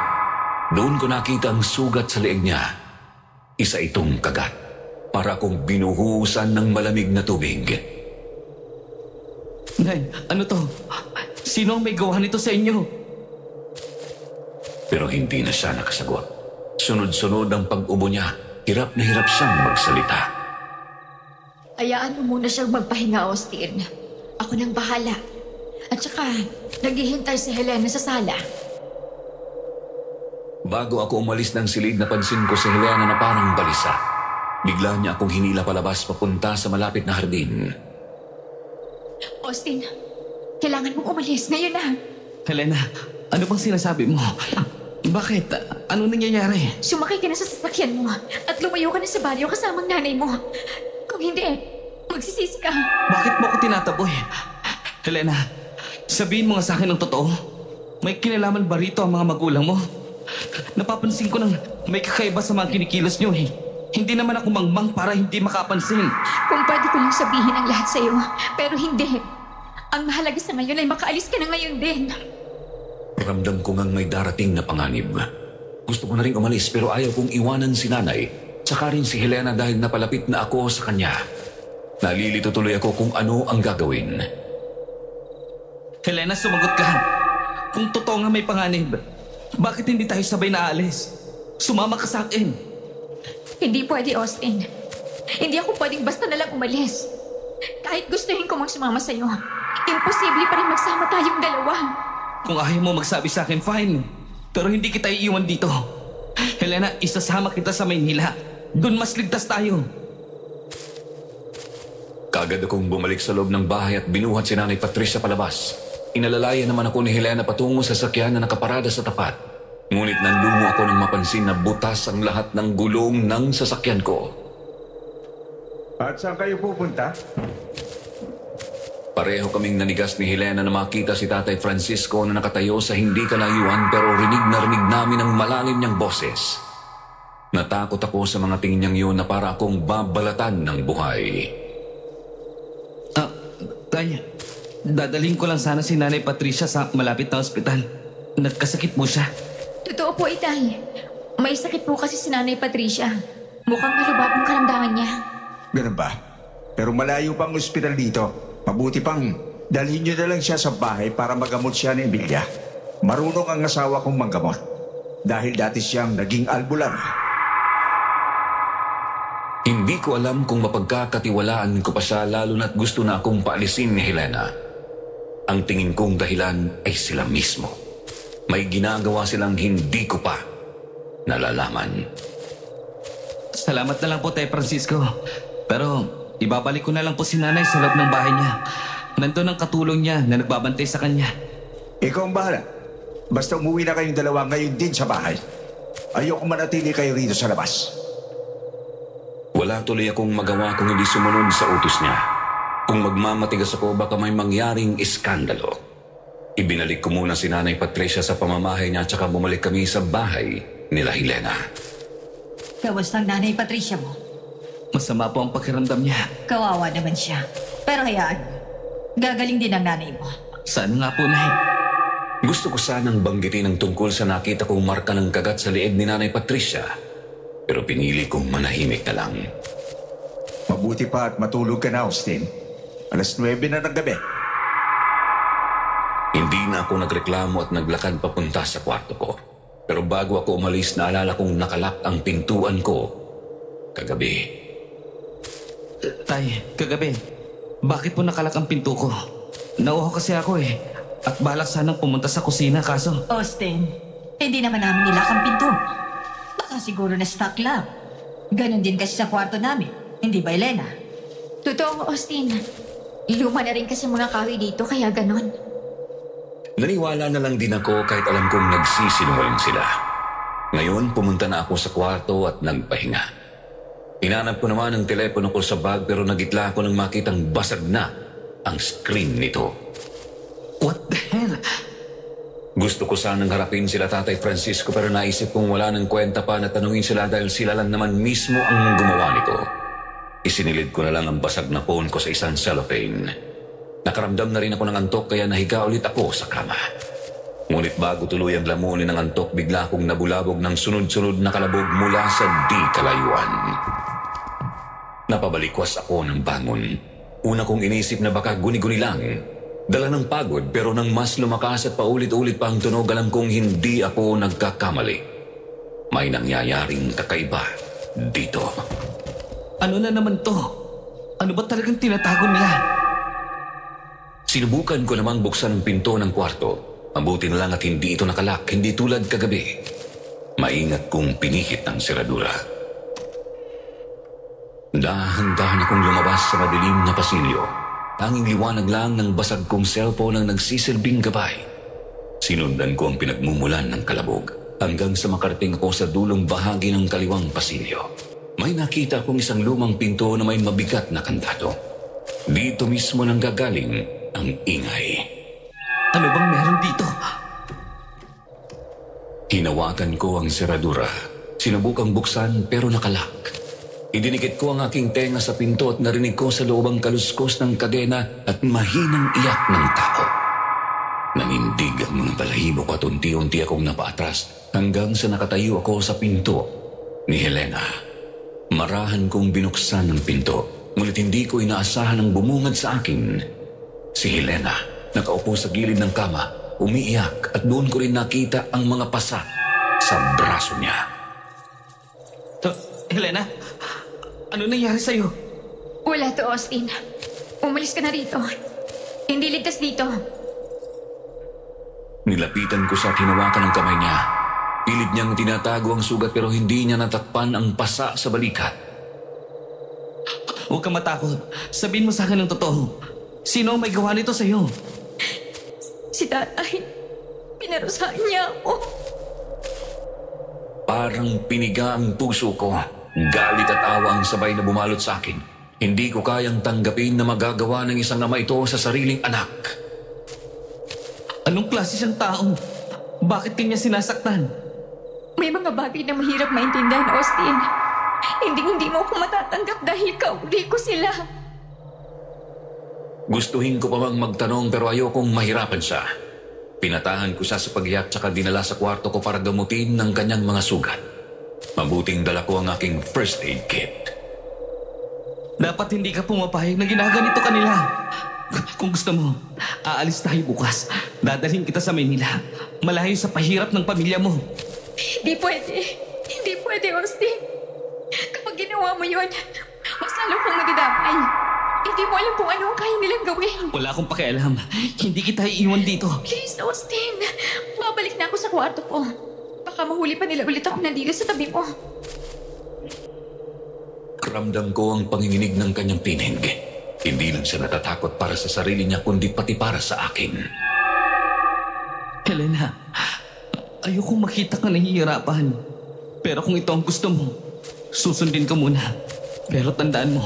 Doon ko nakita ang sugat sa leeg niya. Isa itong kagat. Para akong binuhusan ng malamig na tubig. Nay, ano to? Sino ang may gawa nito sa inyo? Pero hindi na siya nakasagot. Sunod-sunod ang pag-ubo niya. Hirap na hirap siyang magsalita. Hayaan mo muna siyang magpahinga, Austin. Ako nang bahala. At saka, naghihintay si Helena sa sala. Bago ako umalis ng silid, napansin ko si Helena na parang balisa. Bigla niya akong hinila palabas papunta sa malapit na hardin. Austin, kailangan mong umalis. Ngayon na. Helena, ano bang sinasabi mo? Bakit? Ano nangyayari? Sumakay ka na sa sasakyan mo at lumayo ka na sa baryo kasamang nanay mo. Kung hindi, magsisisi ka. Bakit mo ako tinataboy? Helena, sabihin mo nga sa akin ang totoo. May kinalaman ba rito ang mga magulang mo? Napapansin ko nang may kakaiba sa mga kinikilos niyo eh. Hindi naman ako mangmang para hindi makapansin. Kung pwede ko lang sabihin ang lahat sa'yo, pero hindi. Ang mahalaga sa ngayon ay makaalis ka na ngayon din. Ramdam ko ngang may darating na panganib. Gusto ko na rin umalis pero ayaw kong iwanan si Nanay. Tsaka rin si Helena dahil napalapit na ako sa kanya. Nalilito tuloy ako kung ano ang gagawin. Helena, sumagot ka. Kung totoo nga may panganib, bakit hindi tayo sabay na aalis? Sumama ka sa akin. Hindi pwede, Austin. Hindi ako pwedeng basta na lang umalis. Kahit gustuhin ko magsumama sa'yo, imposible pa rin magsama tayong dalawa. Kung ayaw mo magsabi sa akin, fine. Pero hindi kita iiwan dito. Helena, isasama kita sa Maynila. Doon mas ligtas tayo. Kagad akong bumalik sa loob ng bahay at binuhat si Nanay Patricia palabas. Inalalayan naman ako ni Helena patungo sa sakyan na nakaparada sa tapat. Ngunit nandungo ako nang mapansin na butas ang lahat ng gulong ng sasakyan ko. At saan kayo pupunta? Pareho kaming nanigas ni Helena na makita si Tatay Francisco na nakatayo sa hindi kalayuan pero rinig na rinig namin ang malalim niyang boses. Natakot ako sa mga tingin niyang yun na para akong babalatan ng buhay. Tay, dadaling ko lang sana si Nanay Patricia sa malapit na ospital. Nagkasakit mo siya. Totoo po, Itay. May sakit po kasi si Nanay Patricia. Mukhang malubha pong karamdaman niya. Ganun ba? Pero malayo pang ospital dito. Mabuti pang dalhin niyo na lang siya sa bahay para magamot siya ni Emilia. Marunong ang asawa kong manggamot. Dahil dati siyang naging albular. Hindi ko alam kung mapagkakatiwalaan ko pa siya lalo na't gusto na akong paalisin ni Helena. Ang tingin kong dahilan ay sila mismo. May ginagawa silang hindi ko pa nalalaman. Salamat na lang po, Tay Francisco. Pero ibabalik ko na lang po si nanay sa loob ng bahay niya. Nandun ang katulong niya na nagbabantay sa kanya. Ikaw ang bahala. Basta umuwi na kayong dalawa ngayon din sa bahay. Ayoko manatili kayo rito sa labas. Wala tuloy akong magawa kung hindi sumunod sa utos niya. Kung magmamatigas ako, baka may mangyaring iskandalo. Ibinalik ko muna si Nanay Patricia sa pamamahay niya at saka bumalik kami sa bahay nila Helena. Kamusta ang Nanay Patricia mo? Masama po ang pakiramdam niya. Kawawa naman siya. Pero hayaan mo. Gagaling din ang nanay mo. Sana nga po, Nay. Gusto ko sanang banggitin ang tungkol sa nakita kong marka ng kagat sa lieg ni Nanay Patricia. Pero pinili kong manahimik na lang. Mabuti pa at matulog ka na, Austin. 9:00 na ng gabi. Hindi na ako nagreklamo at naglakad papunta sa kwarto ko. Pero bago ako umalis, naalala kong nakalak ang pintuan ko kagabi. Tay, kagabi, bakit po nakalak ang pinto ko? Nauho kasi ako eh. At balak sanang pumunta sa kusina kaso... Austin, hindi naman namin nilak ang pinto. Baka siguro na stock lang. Ganon din kasi sa kwarto namin. Hindi ba, Elena? Totoo, Austin. Luma na rin kasi mga kahoy dito, kaya ganon. Naniwala na lang din ako kahit alam kong nagsisinungaling sila. Ngayon, pumunta na ako sa kwarto at nagpahinga. Hinanap ko naman ang telepono ko sa bag pero nagitla ako nang makitang basag na ang screen nito. What the hell? Gusto ko sanang harapin sila Tatay Francisco pero naisip kong wala ng kwenta pa na tanungin sila dahil sila lang naman mismo ang gumawa nito. Isinilid ko na lang ang basag na phone ko sa isang cellophane. Nakaramdam na rin ako ng antok kaya nahiga ulit ako sa kama. Ngunit bago tuluyang lamunin ng antok, bigla akong nabulabog ng sunod-sunod na kalabog mula sa di kalayuan. Napabalikwas ako ng bangon. Una kong inisip na baka guni-guni lang. Dala ng pagod pero nang mas lumakas at paulit-ulit pa ang tunog, alam kong hindi ako nagkakamali. May nangyayaring kakaiba dito. Ano na naman to? Ano ba talagang tinatago nila? Sinubukan ko namang buksan ang pinto ng kwarto. Mabuti na lang at hindi ito nakalak, hindi tulad kagabi. Maingat kong pinihit ang seradura. Dahan-dahan akong lumabas sa madilim na pasilyo. Tanging liwanag lang ng basag kong cellphone ang nagsisilbing gabay. Sinundan ko ang pinagmumulan ng kalabog hanggang sa makarating ako sa dulong bahagi ng kaliwang pasilyo. May nakita akong isang lumang pinto na may mabigat na kandado. Dito mismo nang gagaling ang ingay. Ano bang meron dito? Hinawakan ko ang seradura. Sinubukang buksan pero nakalak. Idinikit ko ang aking tenga sa pinto at narinig ko sa loob ang kaluskos ng kadena at mahinang iyak ng tao. Nanindig ang mga balahibo ko at unti-unti akong napaatras hanggang sa nakatayo ako sa pinto ni Helena. Marahan kong binuksan ang pinto, ngunit hindi ko inaasahan ang bumungad sa akin. Si Helena, nakaupo sa gilid ng kama, umiiyak at doon ko rin nakita ang mga pasa sa braso niya. Helena? Ano nangyari sa'yo? Wala to, Austin. Umalis ka na rito. Hindi ligtas dito. Nilapitan ko siya at hinawakan ang kamay niya. Pilit niyang tinatago ang sugat pero hindi niya natakpan ang pasa sa balikat. Huwag kang matakot. Sabihin mo sa akin ang totoo. Sino ang may gawa nito sa'yo? Si tatay. Pinarusahan niya ako. Parang piniga ang puso ko. Galit at awa ang sabay na bumalot sa akin. Hindi ko kayang tanggapin na magagawa ng isang ama ito sa sariling anak. Anong klase siyang tao? Bakit kanya sinasaktan? May mga bagay na mahirap maintindihan, Austin. Hindi mo ako matatanggap dahil kauli ko sila. Gustuhin ko pa bang magtanong pero ayokong mahirapan siya. Pinatahan ko siya sa paghiyak tsaka dinala sa kwarto ko para gamutin ng kanyang mga sugat. Mabuting dala ko ang aking first aid kit. Dapat hindi ka pumapayag na ginaganito kanila. Kung gusto mo, aalis tayo bukas. Dadalhin kita sa Maynila. Malayo sa pahirap ng pamilya mo. Hindi pwede. Hindi pwede, Austin. Kapag ginawa mo yun, mas lalo kang madadamay. Hindi mo alam kung ano ang kaya nilang gawin. Wala akong pakialam. Hindi kita iiwan dito. Please, Austin. Babalik na ako sa kwarto ko. Baka mahuli pa nila ulit ako nandito sa tabi mo. Ramdam ko ang panginginig ng kanyang tinig. Hindi lang siya natatakot para sa sarili niya, kundi pati para sa akin. Helena, ayokong makita ka nahihirapan. Pero kung ito ang gusto mo, susundin ka muna. Pero tandaan mo,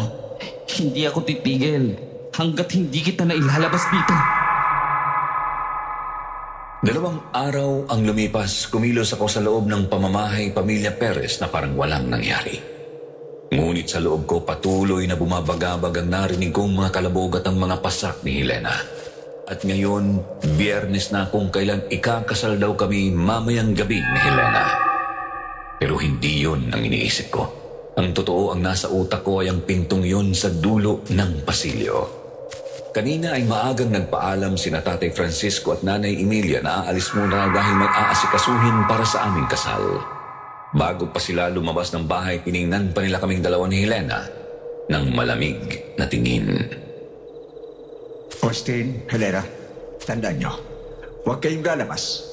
hindi ako titigil hanggat hindi kita na ilalabas dito. 2 araw ang lumipas, kumilos ako sa loob ng pamamahay Pamilya Perez na parang walang nangyari. Ngunit sa loob ko patuloy na bumabagabag ang narinig kong mga kalabog at ang mga pasak ni Helena. At ngayon, Biyernes na kung kailan ikakasal daw kami mamayang gabi ni Helena. Pero hindi yun ang iniisip ko. Ang totoo ang nasa utak ko ay ang pintong yun sa dulo ng pasilyo. Kanina ay maagang nagpaalam sina Tatay Francisco at Nanay Emilia na aalis muna dahil may aasikasuhin para sa aming kasal. Bago pa sila lumabas ng bahay, tiningnan pa nila kaming dalawa ni Helena ng malamig na tingin. Austin, Helena, tandaan nyo, huwag kayong lalabas.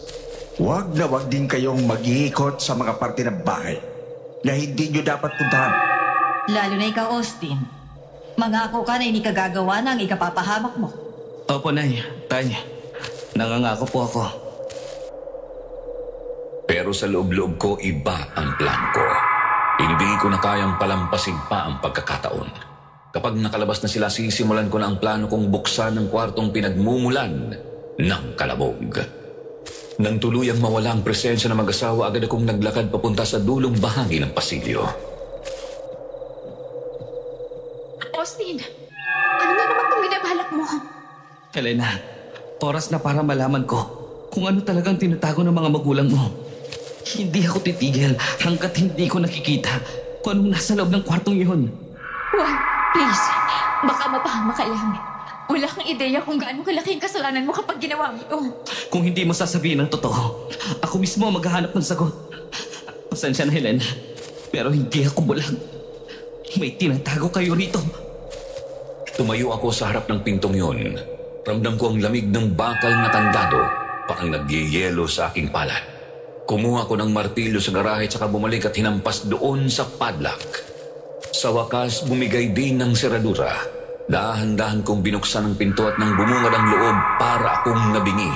Huwag na huwag din kayong mag-iikot sa mga parte ng bahay na hindi nyo dapat puntahan. Lalo na ikaw, Austin. Mangako ka na hindi ka gagawa ng ikapapahamak mo. Opo, Nay. Tay, nangangako po ako. Pero sa loob-loob ko, iba ang plano ko. Hindi ko na kayang palampasin pa ang pagkakataon. Kapag nakalabas na sila, sisimulan ko na ang plano kong buksan ng kwartong pinagmumulan ng kalabog. Nang tuluyang mawala ang presensya ng mag-asawa, agad akong naglakad papunta sa dulong bahagi ng pasilyo. Austin, ano na naman itong binabalak mo? Helena, oras na para malaman ko kung ano talagang tinatago ng mga magulang mo. Hindi ako titigil hanggat hindi ko nakikita kung anong nasa loob ng kwartong yun. Wag, please. Baka mapahama ka lang. Wala kang ideya kung gaano kalaki ang kasalanan mo kapag ginawa mo ito. Kung hindi mo sasabihin ang totoo, ako mismo ang maghahanap ng sagot. Pasensya na, Helena, pero hindi ako bulag. May tinatago kayo rito. Tumayo ako sa harap ng pintong yun. Ramdam ko ang lamig ng bakal na kandado, parang nagyeyelo sa aking palad. Kumuha ko ng martilyo sa garahe tsaka bumalik at hinampas doon sa padlock. Sa wakas, bumigay din ng seradura. Dahan-dahan kong binuksan ang pinto at nang bumungad ang loob para akong nabingi.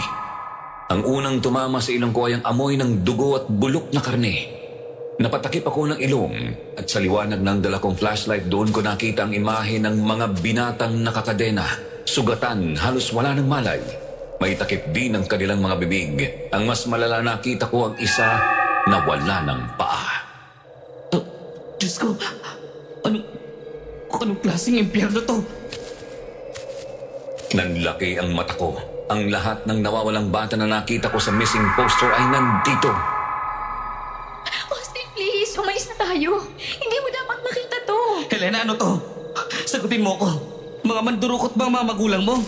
Ang unang tumama sa ilong ko ay ang amoy ng dugo at bulok na karne. Napatakip ako ng ilong at sa liwanag ng dala kong flashlight doon ko nakita ang imahe ng mga binatang nakakadena, sugatan, halos wala ng malay. May takip din ang kanilang mga bibig. Ang mas malala nakita ko ang isa na wala ng paa. Diyos ko, anong klaseng impyerno to? Nanlaki ang mata ko. Ang lahat ng nawawalang bata na nakita ko sa missing poster ay nandito. Austin, please, umalis na tayo. Hindi mo dapat makita to. Helena, ano to? Sagutin mo ko. Mga mandurukot ba ang mga magulang mo?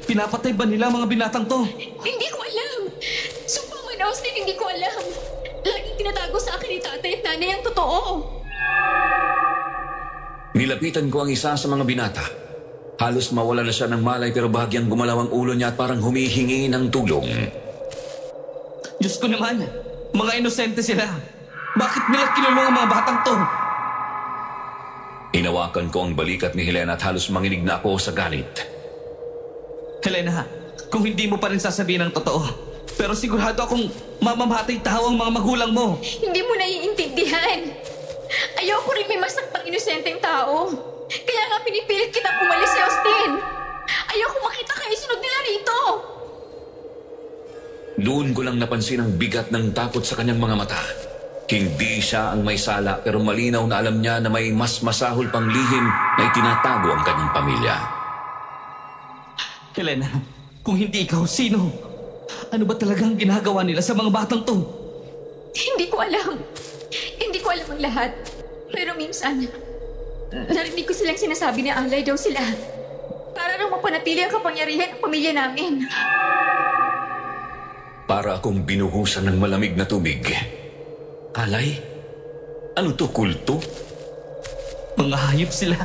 Pinapatay ba nila mga binatang to? Hindi ko alam. Sumpa man, Austin, hindi ko alam. Laging tinatago sa akin ni tatay at nanay ang totoo. Nilapitan ko ang isa sa mga binata. Halos mawala na siya ng malay pero bahagyang gumalaw ang ulo niya at parang humihingi ng tulong. Diyos ko naman, mga inosente sila. Bakit nila kinulong ang mga batang to? Hinawakan ko ang balikat ni Helena at halos manginig na ako sa galit. Helena, kung hindi mo pa rin sasabihin ang totoo, pero sigurado akong mamamatay tao ang mga magulang mo. Hindi mo naiintindihan. Ayoko rin may masakpang inosenteng tao. Kaya nga pinipilit kitang umalis si Austin. Ayoko makita kayo sunod nila rito. Doon ko lang napansin ang bigat ng takot sa kanyang mga mata. Hindi siya ang may sala pero malinaw na alam niya na may mas masahol pang lihim na itinatago ang kanyang pamilya. Helena, kung hindi ikaw, sino? Ano ba talagang ginagawa nila sa mga batang to? Hindi ko alam. Hindi ko alam ang lahat. Pero minsan, narinig ko silang sinasabi na alay daw sila. Para raw mapanatili ang kapangyarihan ng pamilya namin. Para akong binuhusan ng malamig na tubig. Alay? Ano to, kulto? Mga hayop sila.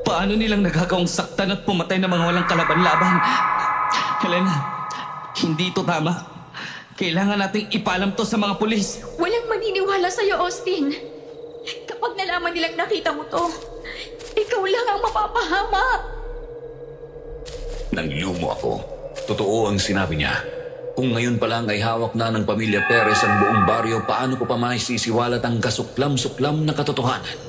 Paano nilang nagagawang saktan at pumatay ng mga walang kalaban-laban? Helena, hindi ito tama. Kailangan nating ipalam to sa mga pulis. Walang maniniwala sa'yo, Austin. Kapag nalaman nilang nakita mo to, ikaw lang ang mapapahamak. Nanglumo ako. Totoo ang sinabi niya. Kung ngayon pa lang ay hawak na ng pamilya Perez ang buong baryo, paano ko pa maisisiwalat ang kasuklam-suklam na katotohanan?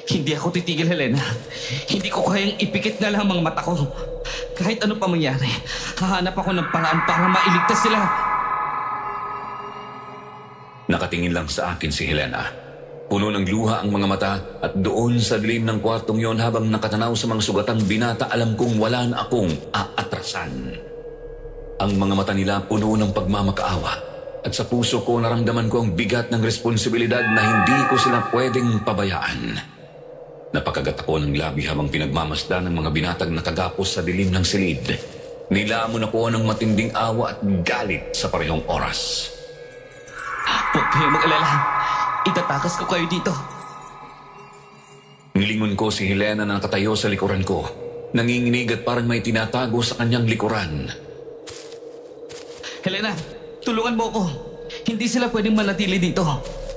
Hindi ako titigil, Helena. Hindi ko kayang ipikit na lang ang mata ko. Kahit ano pa mangyari, hahanap ako ng paraan para mailigtas sila. Nakatingin lang sa akin si Helena. Puno ng luha ang mga mata at doon sa dilim ng kwartong yon habang nakatanaw sa mga sugatang binata, alam kong wala na akong aatrasan. Ang mga mata nila puno ng pagmamakaawa at sa puso ko naramdaman ko ang bigat ng responsibilidad na hindi ko sila pwedeng pabayaan. Napakagat ako ng labi habang pinagmamasdan ng mga binatang nakagapos sa dilim ng silid. Nilamon ako ng matinding awa at galit sa parehong oras. Huwag kayong mag-alala. Itatakas ko kayo dito. Nilingon ko si Helena na nakatayo sa likuran ko. Nanginginig at parang may tinatago sa kanyang likuran. Helena, tulungan mo ko. Hindi sila pwedeng manatili dito.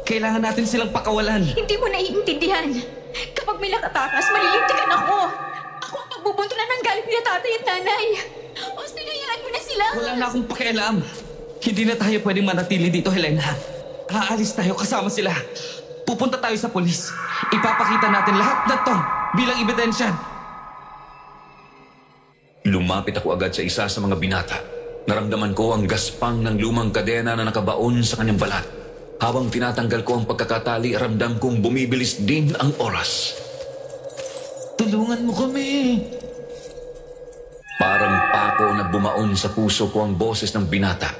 Kailangan natin silang pakawalan. Hindi mo naiintindihan. Kapag may nakatakas, malilintikan ako. Ako ang pagbubuntunan ng galit nila tatay at nanay. Austin, hayaan mo na sila. Wala na akong pakialam. Hindi na tayo pwedeng manatili dito, Helena. Aalis tayo kasama sila. Pupunta tayo sa pulis. Ipapakita natin lahat na to bilang ebidensya. Lumapit ako agad sa isa sa mga binata. Naramdaman ko ang gaspang ng lumang kadena na nakabaon sa kanyang balat. Habang tinatanggal ko ang pagkakatali, ramdam kong bumibilis din ang oras. Tulungan mo kami. Parang pako na bumaon sa puso ko ang boses ng binata.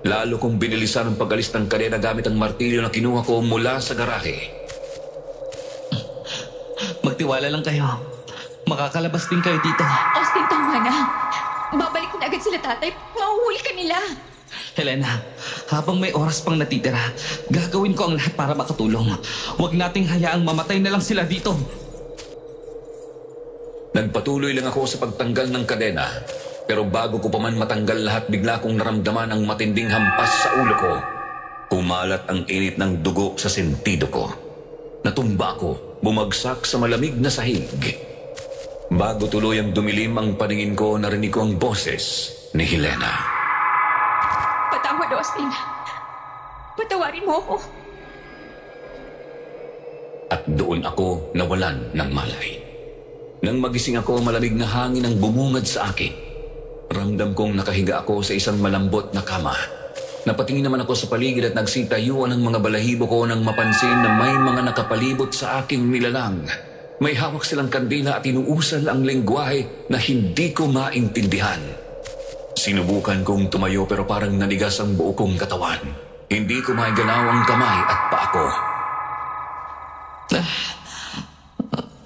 Lalo kong binilisan ang pag-alis ng kadena gamit ang martilyo na kinuha ko mula sa garahe. Magtiwala lang kayo. Makakalabas din kayo dito. Austin, tama na. Babalik na agad sila tatay. Mahuhuli ka nila. Helena, habang may oras pang natitira, gagawin ko ang lahat para makatulong. Huwag nating hayaang mamatay na lang sila dito. Nagpatuloy lang ako sa pagtanggal ng kadena. Pero bago ko pa man matanggal lahat, bigla kong naramdaman ang matinding hampas sa ulo ko. Kumalat ang init ng dugo sa sentido ko. Natumba ako, bumagsak sa malamig na sahig. Bago tuluyang dumilim ang paningin ko, narinig ko ang boses ni Helena. Patawad, Austin. Patawarin mo ako. At doon ako nawalan ng malay. Nang magising ako, malamig na hangin ang bumungad sa akin. Ramdam kong nakahiga ako sa isang malambot na kama. Napatingin naman ako sa paligid at nagsitayuan ang mga balahibo ko nang mapansin na may mga nakapalibot sa aking nilalang. May hawak silang kandila at inuusal ang lengguwahe na hindi ko maintindihan. Sinubukan kong tumayo pero parang nanigas ang buo kong katawan. Hindi ko maigalaw ang kamay at paa ko.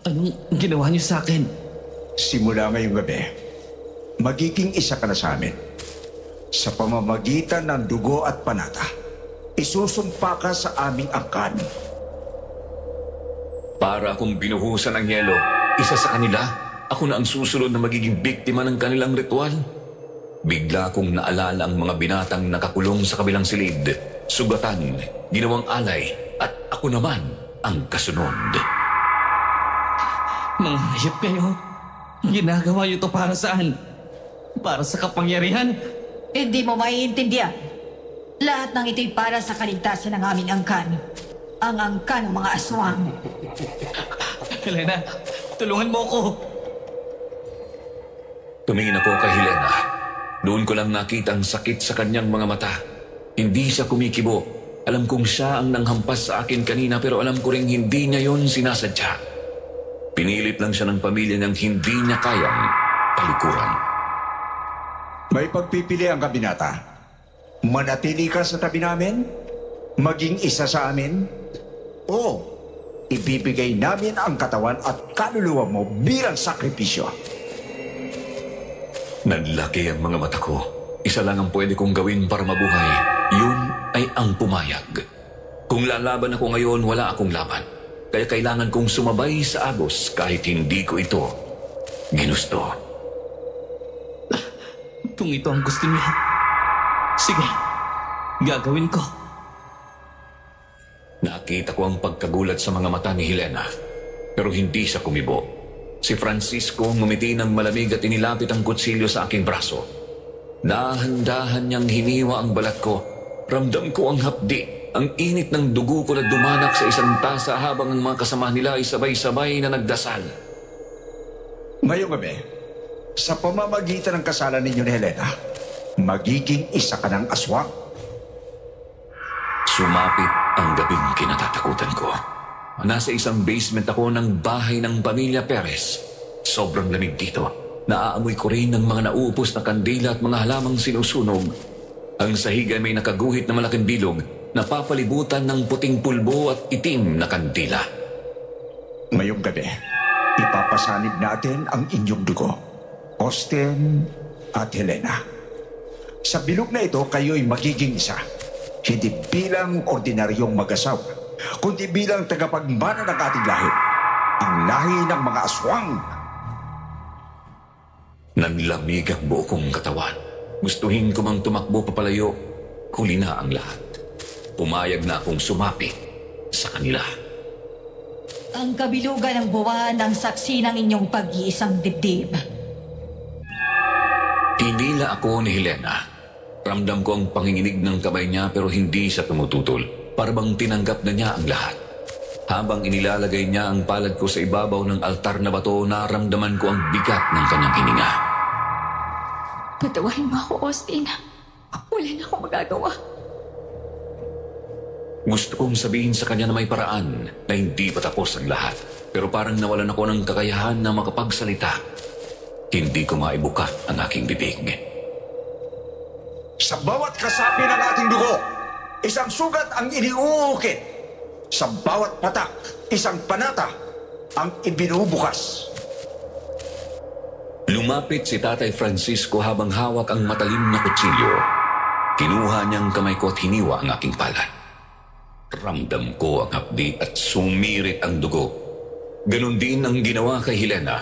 Anong ginawa niyo sa akin? Simula ngayong gabi, magiging isa ka na sa amin. Sa pamamagitan ng dugo at panata, isusumpa ka sa aming angkan. Para akong binuhusan ng yelo, isa sa kanila, ako na ang susunod na magiging biktima ng kanilang ritual. Bigla kong naalala ang mga binatang nakakulong sa kabilang silid, sugatan, ginawang alay, at ako naman ang kasunod. Mga hayop kayo. Ginagawa niyo to para saan? Para sa kapangyarihan? Hindi mo maiintindihan. Lahat ng ito'y para sa kaligtasan ng aming angkan. Ang angkan ng mga aswang. Helena, tulungan mo ako. Tumingin ako kay Helena. Doon ko lang nakita ang sakit sa kanyang mga mata. Hindi siya kumikibo. Alam kong siya ang nanghampas sa akin kanina pero alam ko rin hindi niya yon sinasadya. Pinilit lang siya ng pamilya niyang hindi niya kayang palikuran. May pagpipilian ka, binata. Manatili ka sa tabi namin? Maging isa sa amin? O ibibigay namin ang katawan at kaluluwa mo bilang sakripisyo. Naglaki ang mga mata ko. Isa lang ang pwede kong gawin para mabuhay. Yun ay ang pumayag. Kung lalaban ako ngayon, wala akong laban. Kaya kailangan kong sumabay sa agos kahit hindi ko ito ginusto. Kung ito ang gusto niya, sige, gagawin ko. Nakita ko ang pagkagulat sa mga mata ni Helena. Pero hindi siya kumibo. Si Francisco ngumiti ng malamig at inilapit ang kutsilyo sa aking braso. Dahan-dahan niyang hiniwa ang balat ko. Ramdam ko ang hapdi, ang init ng dugo ko na dumanak sa isang tasa habang ang mga kasama nila ay sabay-sabay na nagdasal. Ngayong gabi, sa pamamagitan ng kasalan ninyo ni Helena, magiging isa ka ng aswang. Sumapit ang gabing kinatatakutan ko. Nasa isang basement ako ng bahay ng pamilya Perez. Sobrang lamig dito. Naaamoy ko rin ng mga nauupos na kandila at mga halamang sinusunog. Ang sahig ay may nakaguhit na malaking bilog na papalibutan ng puting pulbo at itim na kandila. Ngayong gabi, ipapasanib natin ang inyong dugo, Austin at Helena. Sa bilog na ito, kayo'y magiging isa. Hindi bilang ordinaryong mag-asawa, kundi bilang tagapagmana ng ating lahi. Ang lahi ng mga aswang. Nanlamig ang buo kong katawan. Gustuhin ko mang tumakbo papalayo, huli na ang lahat. Pumayag na akong sumapit sa kanila. Ang kabilugan ng buwan ang saksi ng inyong pag-iisang dibdib. Hinila ako ni Helena. Ramdam ko ang panginginig ng kamay niya pero hindi siya tumututol. Parang tinanggap na niya ang lahat. Habang inilalagay niya ang palad ko sa ibabaw ng altar na bato, naramdaman ko ang bigat ng kanyang hininga. Patawarin mo ako, Austin. Wala na akong magagawa. Gusto kong sabihin sa kanya na may paraan na hindi pa tapos ang lahat. Pero parang nawalan ako ng kakayahan na makapagsalita. Hindi ko maibuka ang aking bibig. Sa bawat kasapi ng ating dugo, isang sugat ang iniuukit. Sa bawat patak, isang panata ang ibinubukas. Lumapit si Tatay Francisco habang hawak ang matalim na kutsilyo. Kinuha niyang kamay ko at hiniwa ang aking palad. Ramdam ko ang hapdi at sumirit ang dugo. Ganon din ang ginawa kay Helena.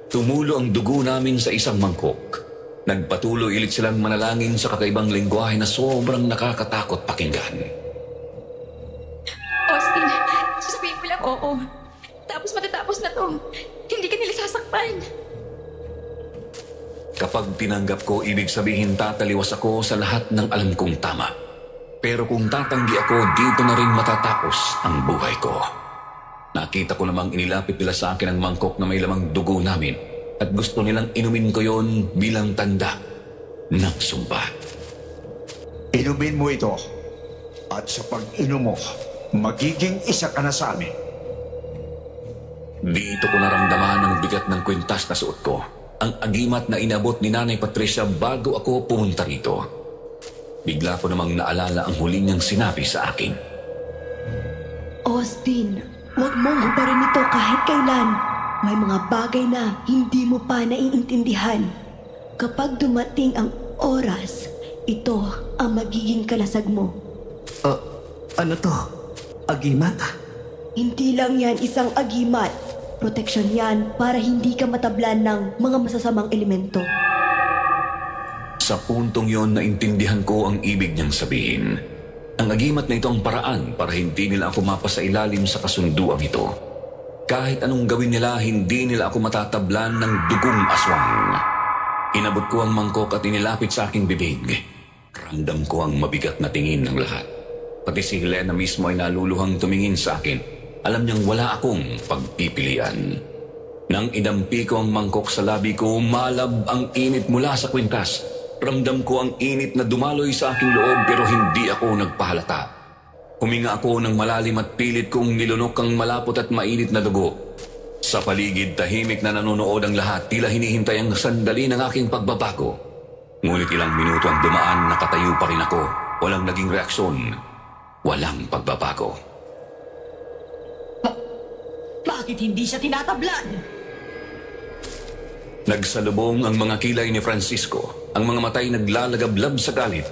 Tumulo ang dugo namin sa isang mangkok. Nagpatuloy ulit silang manalangin sa kakaibang lengguwahe na sobrang nakakatakot pakinggan. Austin, sasabihin mo lang oo. Tapos matatapos na to. Hindi ka nila sasaktan. Kapag tinanggap ko, ibig sabihin tataliwas ako sa lahat ng alam kong tama. Pero kung tatanggi ako, dito na rin matatapos ang buhay ko. Nakita ko namang inilapit nila sa akin ang mangkok na may lamang dugo namin. At gusto nilang inumin ko yon bilang tanda ng sumpa. Inumin mo ito. At sa pag-inom mo, magiging isa ka na sa amin. Dito ko naramdaman ang bigat ng kwintas na suot ko. Ang agimat na inabot ni Nanay Patricia bago ako pumunta rito. Bigla ko namang naalala ang huli niyang sinabi sa akin. Austin, huwag mong hubarin ito kahit kailan. May mga bagay na hindi mo pa naiintindihan. Kapag dumating ang oras, ito ang magiging kalasag mo. Ano to? Agimat? Hindi lang yan isang agimat. Proteksyon yan para hindi ka matablan ng mga masasamang elemento. Sa puntong yon, naintindihan ko ang ibig niyang sabihin. Ang agimat na ito ang paraan para hindi nila ako mapasailalim sa kasunduang ito. Kahit anong gawin nila, hindi nila ako matatablan ng dugong aswang. Inabot ko ang mangkok at inilapit sa aking bibig. Ramdam ko ang mabigat na tingin ng lahat. Pati si Helena mismo ay naluluhang tumingin sa akin. Alam niyang wala akong pagpipilian. Nang idampi ko ang mangkok sa labi ko, malab ang init mula sa kwintas. Ramdam ko ang init na dumaloy sa aking loob pero hindi ako nagpahalata. Huminga ako ng malalim at pilit kong nilunok ang malapot at mainit na dugo. Sa paligid, tahimik na nanonood ang lahat, tila hinihintay ang sandali ng aking pagbabago. Ngunit ilang minuto ang dumaan, nakatayo pa rin ako. Walang naging reaksyon. Walang pagbabago. Bakit hindi siya tinatablan? Nagsalubong ang mga kilay ni Francisco. Ang mga matay naglalagablab sa galit.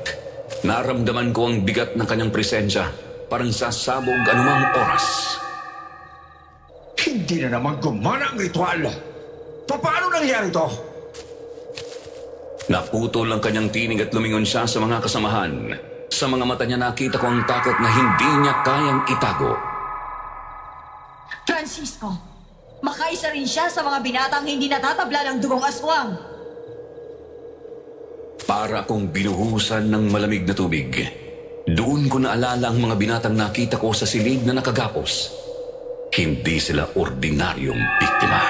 Naramdaman ko ang bigat ng kanyang presensya. Parang sasabog anumang oras. Hindi na naman gumana ang ritual. Paano nangyari ito? Naputol ang kanyang tinig at lumingon siya sa mga kasamahan. Sa mga mata niya nakita ko ang takot na hindi niya kayang itago. Francisco, makaisa rin siya sa mga binatang hindi natatabla ng dugong aswang. Para akong binuhusan ng malamig na tubig. Doon ko naalala ang mga binatang nakita ko sa silid na nakagapos. Hindi sila ordinaryong biktima.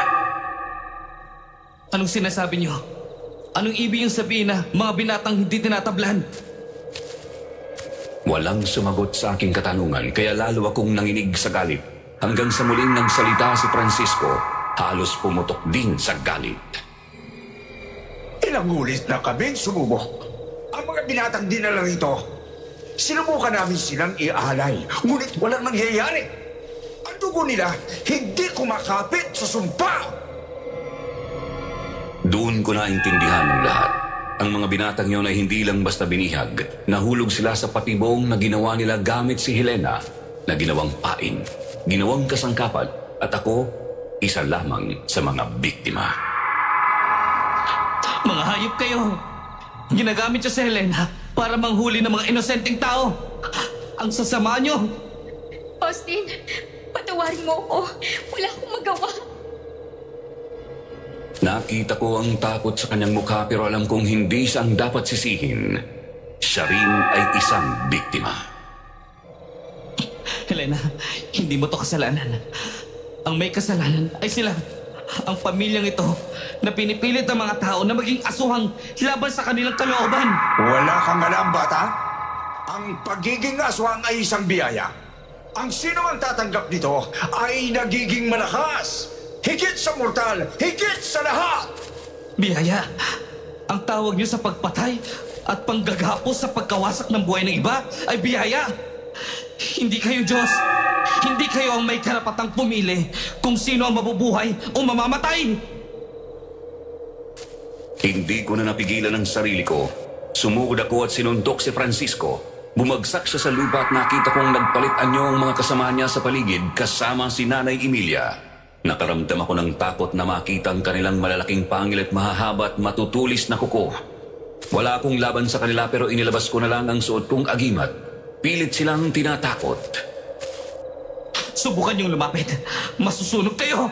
Anong sinasabi niyo? Anong ibig yung sabihin na mga binatang hindi tinatablan? Walang sumagot sa aking katanungan, kaya lalo akong nanginig sa galit. Hanggang sa muling nagsalita si Francisco, halos pumutok din sa galit. Ilang ulit na kami sumubok. Ang mga binatang dinala rito, sinubukan namin silang ialay, ngunit walang nangyayari. Ang dugo nila hindi kumakapit sa sumpa. Doon ko naintindihan ang lahat. Ang mga binatang yun ay hindi lang basta binihag. Nahulog sila sa patibong na ginawa nila gamit si Helena, na ginawang pain, ginawang kasangkapan, at ako, isa lamang sa mga biktima. Mga hayop kayo! Ginagamit siya si Helena para manghuli ng mga inosenteng tao! Ang sasama niyo! Austin, patawarin mo ako. Wala akong magawa. Nakita ko ang takot sa kanyang mukha pero alam kong hindi siya ang dapat sisihin. Siya rin ay isang biktima. Helena, hindi mo to kasalanan. Ang may kasalanan ay sila. Ang pamilyang ito na pinipilit ng mga tao na maging asuhang laban sa kanilang kalooban. Wala kang alam, bata. Ang pagiging aswang ay isang biyaya. Ang sino ang tatanggap nito ay nagiging malakas. Higit sa mortal, higit sa lahat! Biyaya, ang tawag niyo sa pagpatay at panggagapos sa pagkawasak ng buhay ng iba ay biyaya. Hindi kayo Diyos. Hindi kayo ang may karapatang pumili kung sino ang mabubuhay o mamamatay. Hindi ko na napigilan ang sarili ko. Sumugod ako at sinuntok si Francisco. Bumagsak siya sa lupa at nakita kong nagpalit anyo ang mga kasama niya sa paligid kasama si Nanay Emilia. Nakaramdam ako ng takot na makita ang kanilang malalaking pangil at mahahaba at matutulis na kuko. Wala akong laban sa kanila pero inilabas ko na lang ang suot kong agimat. Pilit silang tinatakot. Subukan niyong lumapit. Masusunog kayo.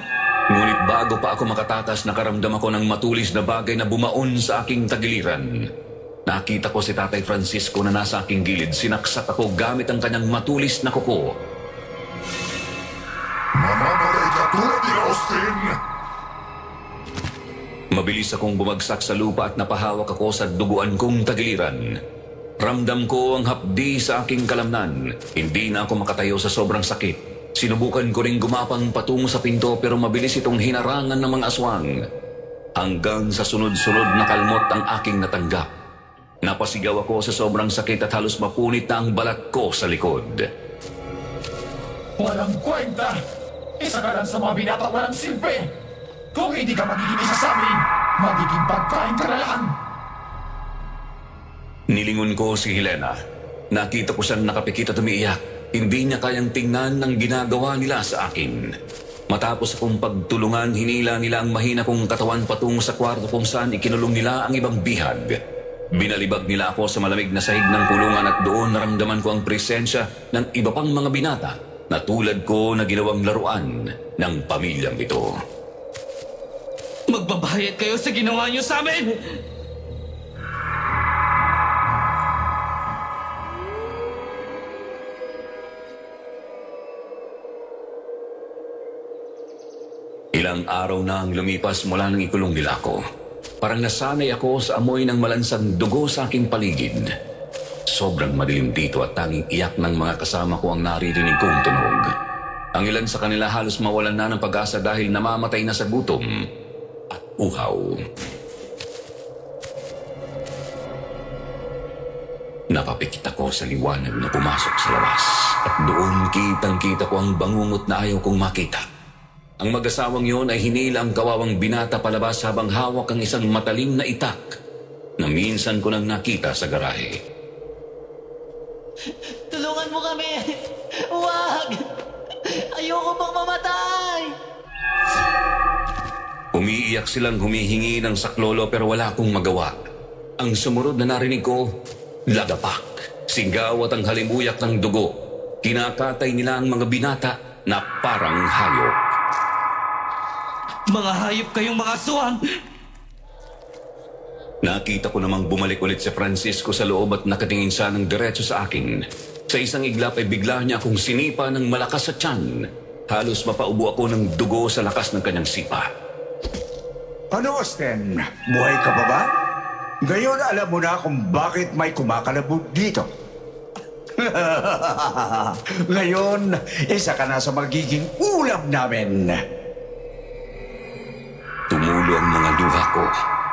Ngunit bago pa ako makatatas, nakaramdam ako ng matulis na bagay na bumaon sa aking tagiliran. Nakita ko si Tatay Francisco na nasa aking gilid. Sinaksak ako gamit ang kanyang matulis na kuko. Mamamatay ka tulad ni Austin! Mabilis akong bumagsak sa lupa at napahawak ako sa duguan kong tagiliran. Ramdam ko ang hapdi sa aking kalamnan. Hindi na ako makatayo sa sobrang sakit. Sinubukan ko ring gumapang patungo sa pinto pero mabilis itong hinarangan ng mga aswang. Hanggang sa sunod-sunod na kalmot ang aking natanggap. Napasigaw ako sa sobrang sakit at halos mapunit na ang balat ko sa likod. Walang kwenta! Isa ka lang sa mga binata walang silbi! Kung hindi ka magiging isa sa amin, magiging pagkain ka na lang! Nilingon ko si Helena. Nakita ko siyang nakapikit at umiiyak. Hindi niya kayang tingnan ang ginagawa nila sa akin. Matapos akong pagtulungan, hinila nila ang mahina kong katawan patungo sa kwarto kung saan ikinulong nila ang ibang bihag. Binalibag nila ako sa malamig na sahig ng kulungan at doon naramdaman ko ang presensya ng iba pang mga binata na tulad ko na ginawang laruan ng pamilyang ito. Magbabayad kayo sa ginawa niyo sa amin! Ilang araw na ang lumipas mula nang ikulong nila ako. Parang nasanay ako sa amoy ng malansang dugo sa aking paligid. Sobrang madilim dito at tanging iyak ng mga kasama ko ang naririnig kong tunog. Ang ilan sa kanila halos mawalan na ng pag-asa dahil namamatay na sa gutom at uhaw. Napapikit ako sa liwanag na pumasok sa labas at doon kitang-kita ko ang bangungot na ayaw kong makita. Ang mag-asawang yun ay hinila ang kawawang binata palabas habang hawak ang isang matalim na itak na minsan ko nang nakita sa garahe. Tulungan mo kami! Huwag! Ayoko pang mamatay! Umiiyak silang humihingi ng saklolo pero wala akong magawa. Ang sumunod na narinig ko, lagapak. Sigaw at ang halimuyak ng dugo. Kinakatay nila ang mga binata na parang hayop. Mga hayop kayong mga aswang! Nakita ko namang bumalik ulit si Francisco sa loob at nakatingin siya ng diretso sa akin. Sa isang iglap ay bigla niya akong sinipa ng malakas sa tiyan. Halos mapaubo ako ng dugo sa lakas ng kanyang sipa. Ano, Austin? Buhay ka pa ba? Ngayon alam mo na kung bakit may kumakalabog dito. Ngayon, isa ka na sa magiging ulam namin. Tumulo ang mga luha ko.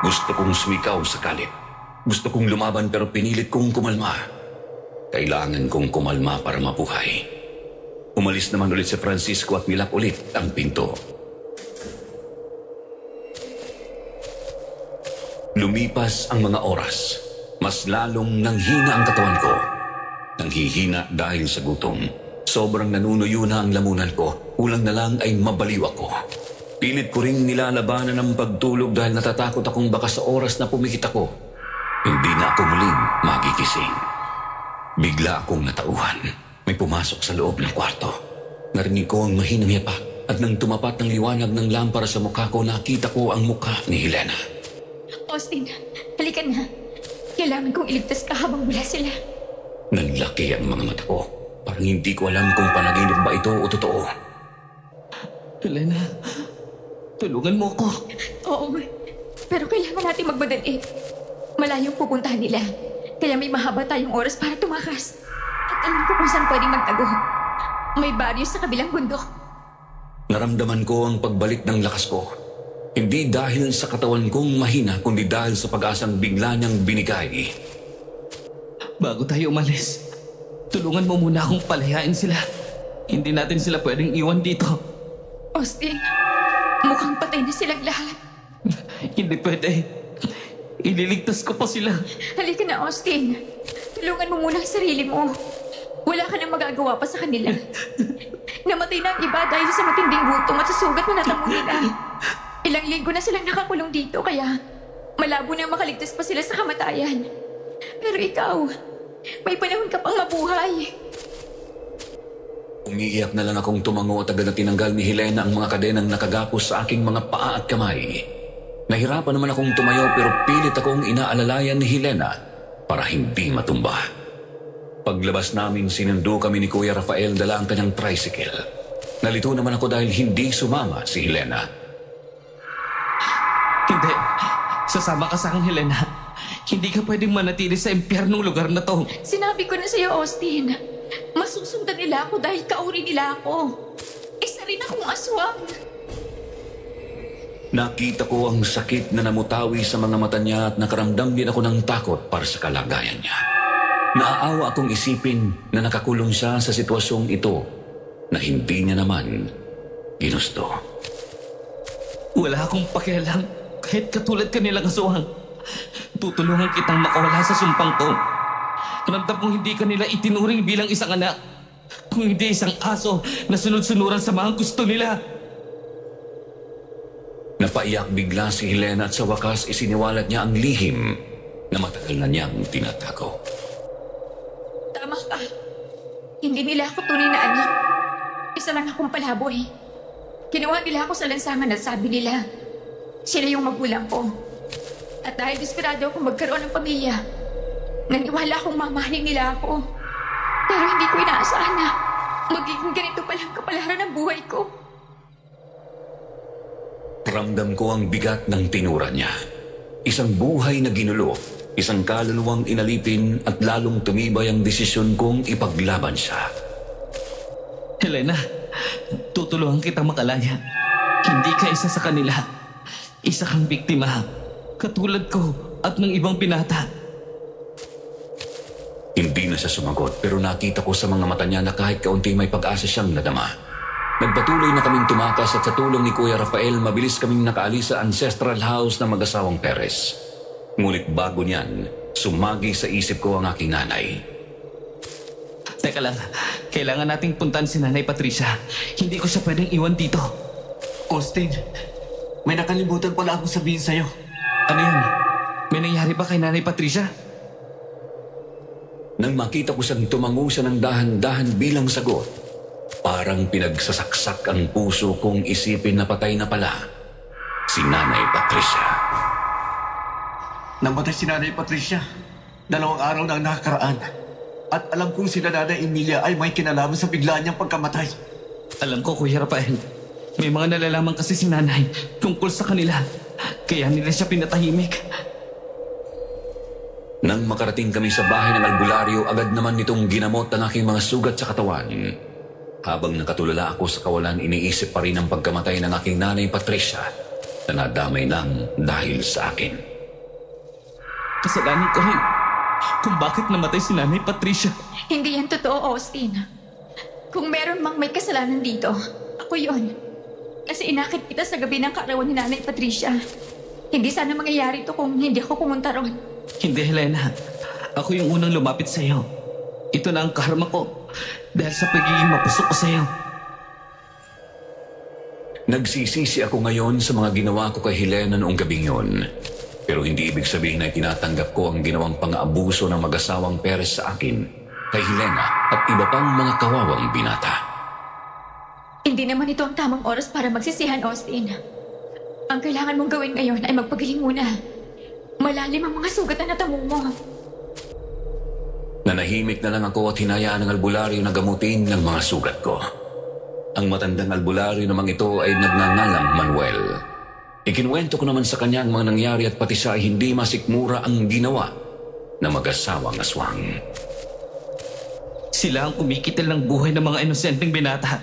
Gusto kong sumikaw sa kalit. Gusto kong lumaban pero pinilit kong kumalma. Kailangan kong kumalma para mabuhay. Umalis naman ulit si Francisco at nilak ulit ang pinto. Lumipas ang mga oras. Mas lalong nanghina ang katawan ko. Nanghihina dahil sa gutom. Sobrang nanunuyo na ang lamunan ko. Kulang na lang ay mabaliw ako. Pilit ko ring nilalabanan ang pagtulog dahil natatakot akong baka sa oras na pumikit ako, hindi na ako muling magigising. Bigla akong natauhan. May pumasok sa loob ng kwarto. Narinig ko ang mahinang yapak at nang tumapat ng liwanag ng lampara sa mukha ko, nakita ko ang mukha ni Helena. Austin, halika na. Kailangan kong iligtas ka habang wala sila. Nanlaki ang mga mata ko. Parang hindi ko alam kung panaginip ba ito o totoo. Helena, tulungan mo ako. Oo, pero kailangan natin magmadali. Malayong pupuntahan nila. Kaya may mahaba tayong oras para tumakas. At alam ko kung saan pwedeng magtago. May baryo sa kabilang bundok. Naramdaman ko ang pagbalik ng lakas ko. Hindi dahil sa katawan kong mahina, kundi dahil sa pag-asang bigla niyang binigay. Bago tayo umalis, tulungan mo muna akong palayain sila. Hindi natin sila pwedeng iwan dito. Austin, mukhang patay na silang lahat. Hindi pwede. Ililigtas ko pa sila. Halika na, Austin. Tulungan mo muna ang sarili mo. Wala ka nang magagawa pa sa kanila. Namatay na ang iba dahil sa matinding gutom at sa sugat na natamo nila. Ilang linggo na silang nakakulong dito, kaya malabo na makaligtas pa sila sa kamatayan. Pero ikaw, may panahon ka pang mabuhay. Umiiyak na lang akong tumango at agad na tinanggal ni Helena ang mga kadenang nakagapos sa aking mga paa at kamay. Nahirapan naman akong tumayo pero pilit akong inaalalayan ni Helena para hindi matumba. Paglabas namin, sinundo kami ni Kuya Rafael dala ang kanyang tricycle. Nalito naman ako dahil hindi sumama si Helena. Hindi. Sasama ka sa akin, Helena. Hindi ka pwedeng manatili sa impyernong lugar na to. Sinabi ko na sa'yo, Austin. Masusundan nila ako dahil kauri nila ako. Isa rin akong aswang. Nakita ko ang sakit na namutawi sa mga mata niya at nakaramdam din ako ng takot para sa kalagayan niya. Naaawa akong isipin na nakakulong siya sa sitwasyong ito na hindi niya naman ginusto. Wala akong pakialam kahit katulad kanilang aswang. Tutulungan kitang makawala sa sumpang ko. Ramdam kong hindi kanila itinuring bilang isang anak, kung hindi isang aso na sunod-sunuran sa mga gusto nila. Napaiyak bigla si Helena at sa wakas isiniwalat niya ang lihim na matagal na niyang tinatago. Tama ka. Hindi nila ako tunay na anak. Isa lang akong palaboy. Kinuha nila ako sa lansangan at sabi nila, sila yung magulang ko. At dahil desperado akong magkaroon ng pamilya, naniwala akong mamahalin nila ako. Pero hindi ko inaasahan na magiging ganito palang kapalaran ng buhay ko. Ramdam ko ang bigat ng tinura niya. Isang buhay na ginulo, isang kaluluwang inalipin at lalong tumibay ang desisyon kong ipaglaban siya. Helena, tutulungan kitang makalaya. Hindi ka isa sa kanila. Isa kang biktima, katulad ko at ng ibang binata. Hindi na siya sumagot pero nakita ko sa mga mata niya na kahit kaunti may pag-asa siyang nadama. Nagpatuloy na kaming tumakas at sa tulong ni Kuya Rafael, mabilis kaming nakaalis sa ancestral house ng mag-asawang Perez. Ngunit bago niyan, sumagi sa isip ko ang aking nanay. Teka lang, kailangan nating puntahan si Nanay Patricia. Hindi ko siya pwedeng iwan dito. Austin, may nakalimutan pala akong sabihin sa'yo. Ano yan? May nangyari ba kay Nanay Patricia? Nang makita ko siyang tumango siya ng dahan-dahan bilang sagot, parang pinagsasaksak ang puso kong isipin na patay na pala si Nanay Patricia. Namatay si Nanay Patricia. 2 araw na ang nakakaraan. At alam kong si Nanay Emilia ay may kinalaman sa bigla niyang pagkamatay. Alam ko, Kuya Rafael. May mga nalalaman kasi si Nanay tungkol sa kanila. Kaya nila siya pinatahimik. Nang makarating kami sa bahay ng albularyo, agad naman nitong ginamot ang aking mga sugat sa katawan. Habang nakatulala ako sa kawalan, iniisip pa rin ang pagkamatay ng aking Nanay Patricia na nadamay lang dahil sa akin. Kasalanan ko rin kung bakit namatay si Nanay Patricia. Hindi yan totoo, Austin. Kung meron mang may kasalanan dito, ako yon. Kasi inakit kita sa gabi ng kaarawan ni Nanay Patricia. Hindi sana mangyayari ito kung hindi ako pumunta ron. Hindi, Helena. Ako yung unang lumapit sa iyo. Ito na ang karma ko dahil sa pagiging mapusok ko sa iyo. Nagsisisi ako ngayon sa mga ginawa ko kay Helena noong gabing yun. Pero hindi ibig sabihin na tinatanggap ko ang ginawang pang-aabuso ng mag-asawang Perez sa akin, kay Helena at iba pang mga kawawang binata. Hindi naman ito ang tamang oras para magsisihan, Austin. Ang kailangan mong gawin ngayon ay magpagaling muna. Malalim ang mga sugat na natamo mo. Nanahimik na lang ako at hinayaan ng albularyo na gamutin ng mga sugat ko. Ang matandang albularyo namang ito ay nagngangalang Manuel. Ikinuwento ko naman sa kanya ang mga nangyari at pati siya ay hindi masikmura ang ginawa na mag-asawang aswang. Sila ang kumikitil ng buhay ng mga inosenteng binata.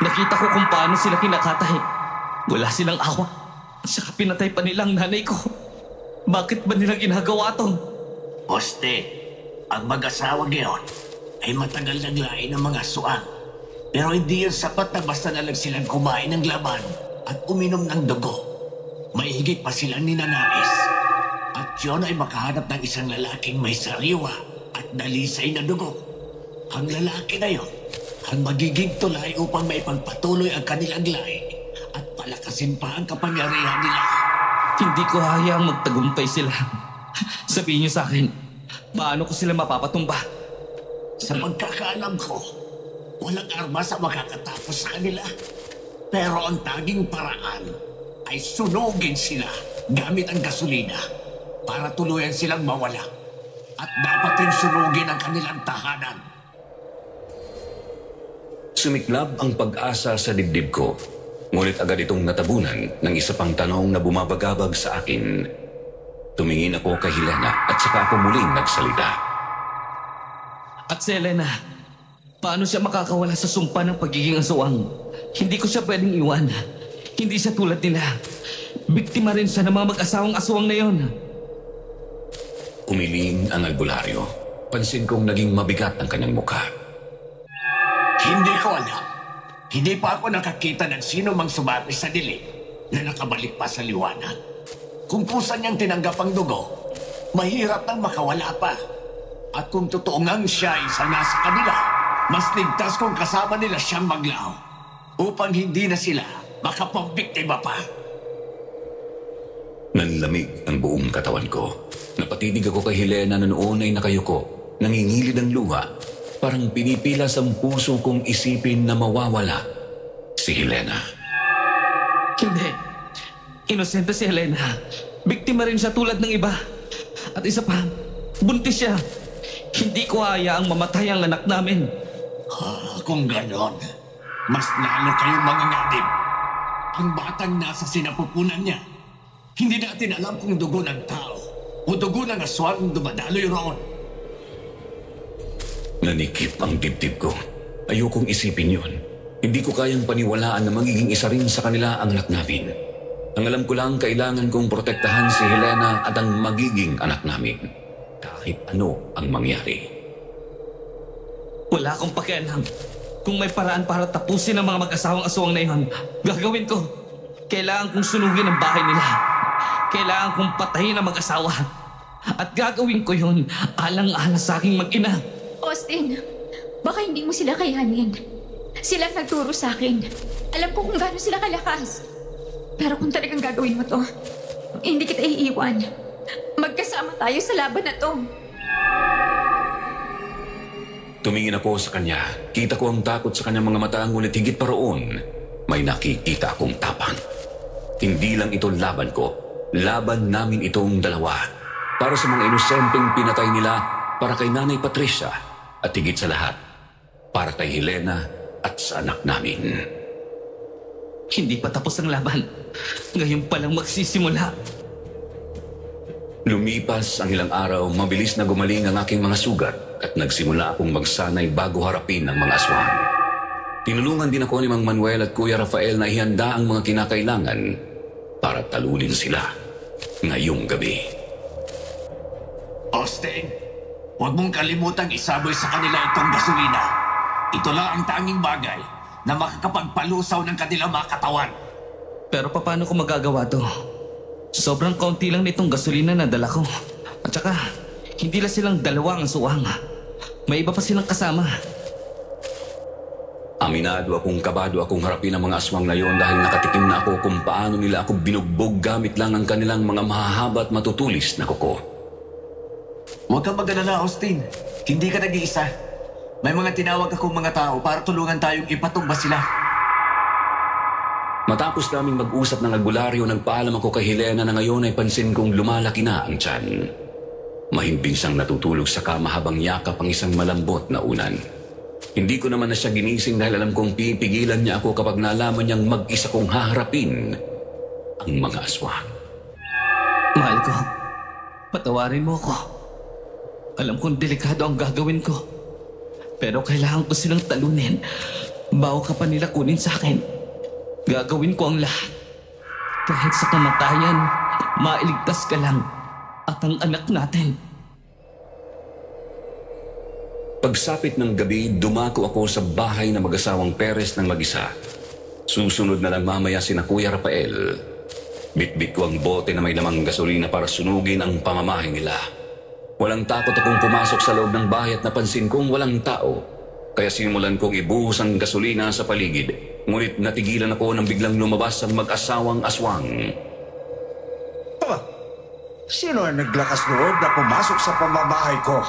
Nakita ko kung paano sila kinakatay. Wala silang awa. Saka pinatay pa nila ang nanay ko. Bakit ba nila ginagawa to? Poste, ang mag-asawa ngayon ay matagal naglain ng mga aswang. Pero hindi yun sapat na basta na lang silang kumain ng laman at uminom ng dugo. May higit pa silang ninanais. At yun ay makahanap ng isang lalaking may sariwa at dalisay na dugo. Ang lalaki na yun ang magiging tulay upang maipagpatuloy ang kanilang lahi at palakasin pa ang kapangyarihan nila. Hindi ko hayaang magtagumpay sila. Sabihin niyo sa akin, paano ko sila mapapatumba? Sa pagkakaalam ko, walang armas ang makakatapos sa kanila. Pero ang tanging paraan ay sunugin sila gamit ang gasolina para tuluyan silang mawala. At dapat rin sunugin ang kanilang tahanan. Sumiklab ang pag-asa sa dibdib ko. Ngunit agad itong natabunan ng isa pang tanong na bumabagabag sa akin. Tumingin ako kay Helena at saka ako muling nagsalita. At si Helena, paano siya makakawala sa sumpa ng pagiging aswang? Hindi ko siya pwedeng iwan. Hindi siya tulad nila. Biktima rin siya ng mga mag-asawang aswang na yon. Umiling ang albularyo. Pansin kong naging mabigat ang kanyang mukha. Hindi ko alam. Hindi pa ako nakakita ng sino mang sumabi sa dilim na nakabalik pa sa liwanag. Kung kusa niyang tinanggap ang dugo, mahirap nang makawala pa. At kung totoo ngang siya isa na sa kanila, mas ligtas kung kasama nila siyang maglaw upang hindi na sila makapambiktima pa. Nanlamig ang buong katawan ko. Napatidig ako kay Helena na noon ay nakayuko. Nangingilid ang luha. Parang pinipilas ang puso kong isipin na mawawala si Helena. Hindi. Inosente si Helena. Biktima rin siya tulad ng iba. At isa pa, buntis siya. Hindi ko hayaang mamatay ang anak namin. Kung ganon, mas lalo kayong manganganib. Ang batang nasa sinapupunan niya. Hindi natin alam kung dugo ng tao o dugo ng aswang dumadaloy roon. Nanikip ang dibdib ko. Ayokong isipin yun. Hindi ko kayang paniwalaan na magiging isa rin sa kanila ang anak namin. Ang alam ko lang, kailangan kong protektahan si Helena at ang magiging anak namin. Kahit ano ang mangyari. Wala akong pakialam. Kung may paraan para tapusin ang mga mag-asawang aswang na yun, gagawin ko. Kailangan kong sunugin ang bahay nila. Kailangan kong patayin ang mag-asawa. At gagawin ko yun alang-ala sa aking mag-ina. Austin, baka hindi mo sila kayanin. Sila ang nagturo sa akin. Alam ko kung gaano sila kalakas. Pero kung talagang gagawin mo to, hindi kita iiwan. Magkasama tayo sa laban na to. Tumingin ako sa kanya. Kita ko ang takot sa kanyang mga mata, ngunit higit pa roon, may nakikita akong tapang. Hindi lang ito laban ko. Laban namin itong dalawa. Para sa mga inosenteng pinatay nila, para kay Nanay Patricia, at higit sa lahat, para kay Helena at sa anak namin. Hindi pa tapos ang laban. Ngayon pa lang magsisimula. Lumipas ang ilang araw, mabilis na gumaling ang aking mga sugat at nagsimula akong magsanay bago harapin ang mga aswang. Tinulungan din ako ni Mang Manuel at Kuya Rafael na ihanda ang mga kinakailangan para talunin sila ngayong gabi. Austin, huwag mong kalimutang isaboy sa kanila itong gasolina. Ito lang ang tanging bagay na makakapagpalusaw ng kanilang mga katawan. Pero paano ko magagawa to? Sobrang kaunti lang nitong gasolina na dala ko. At saka, hindi lang silang dalawa ang suwang. May iba pa silang kasama. Aminado akong kabado akong harapin ang mga aswang na yon dahil nakatikim na ako kung paano nila ako binugbog gamit lang ang kanilang mga mahahaba at matutulis na kuko. Huwag kang mag-alala, Austin. Hindi ka nag-iisa. May mga tinawag akong mga tao para tulungan tayong ipatumba sila. Matapos naming mag-usap ng albularyo, nagpaalam ako kay Helena na ngayon ay pansin kong lumalaki na ang tiyan. Mahimbing siyang natutulog sa kama habang yakap ang isang malambot na unan. Hindi ko naman na siya ginising dahil alam kong pipigilan niya ako kapag nalaman niyang mag-isa kong haharapin ang mga aswang. Mahal ko, patawarin mo ko. Alam kong delikado ang gagawin ko. Pero kailangan ko silang talunin bago ka pa nila kunin sa akin. Gagawin ko ang lahat. Kahit sa kamatayan, mailigtas ka lang at ang anak natin. Pagsapit ng gabi, dumako ako sa bahay na mag-asawang Perez ng mag-isa. Susunod na lang mamaya sina Kuya Rafael. Bitbit ko ang bote na may lamang gasolina para sunugin ang pamamahay nila. Walang takot akong pumasok sa loob ng bahay at napansin kong walang tao. Kaya simulan kong ibuhos ang gasolina sa paligid. Ngunit natigilan ako nang biglang lumabas ang mag-asawang aswang. Sino ang naglakas loob na pumasok sa pamamahay ko?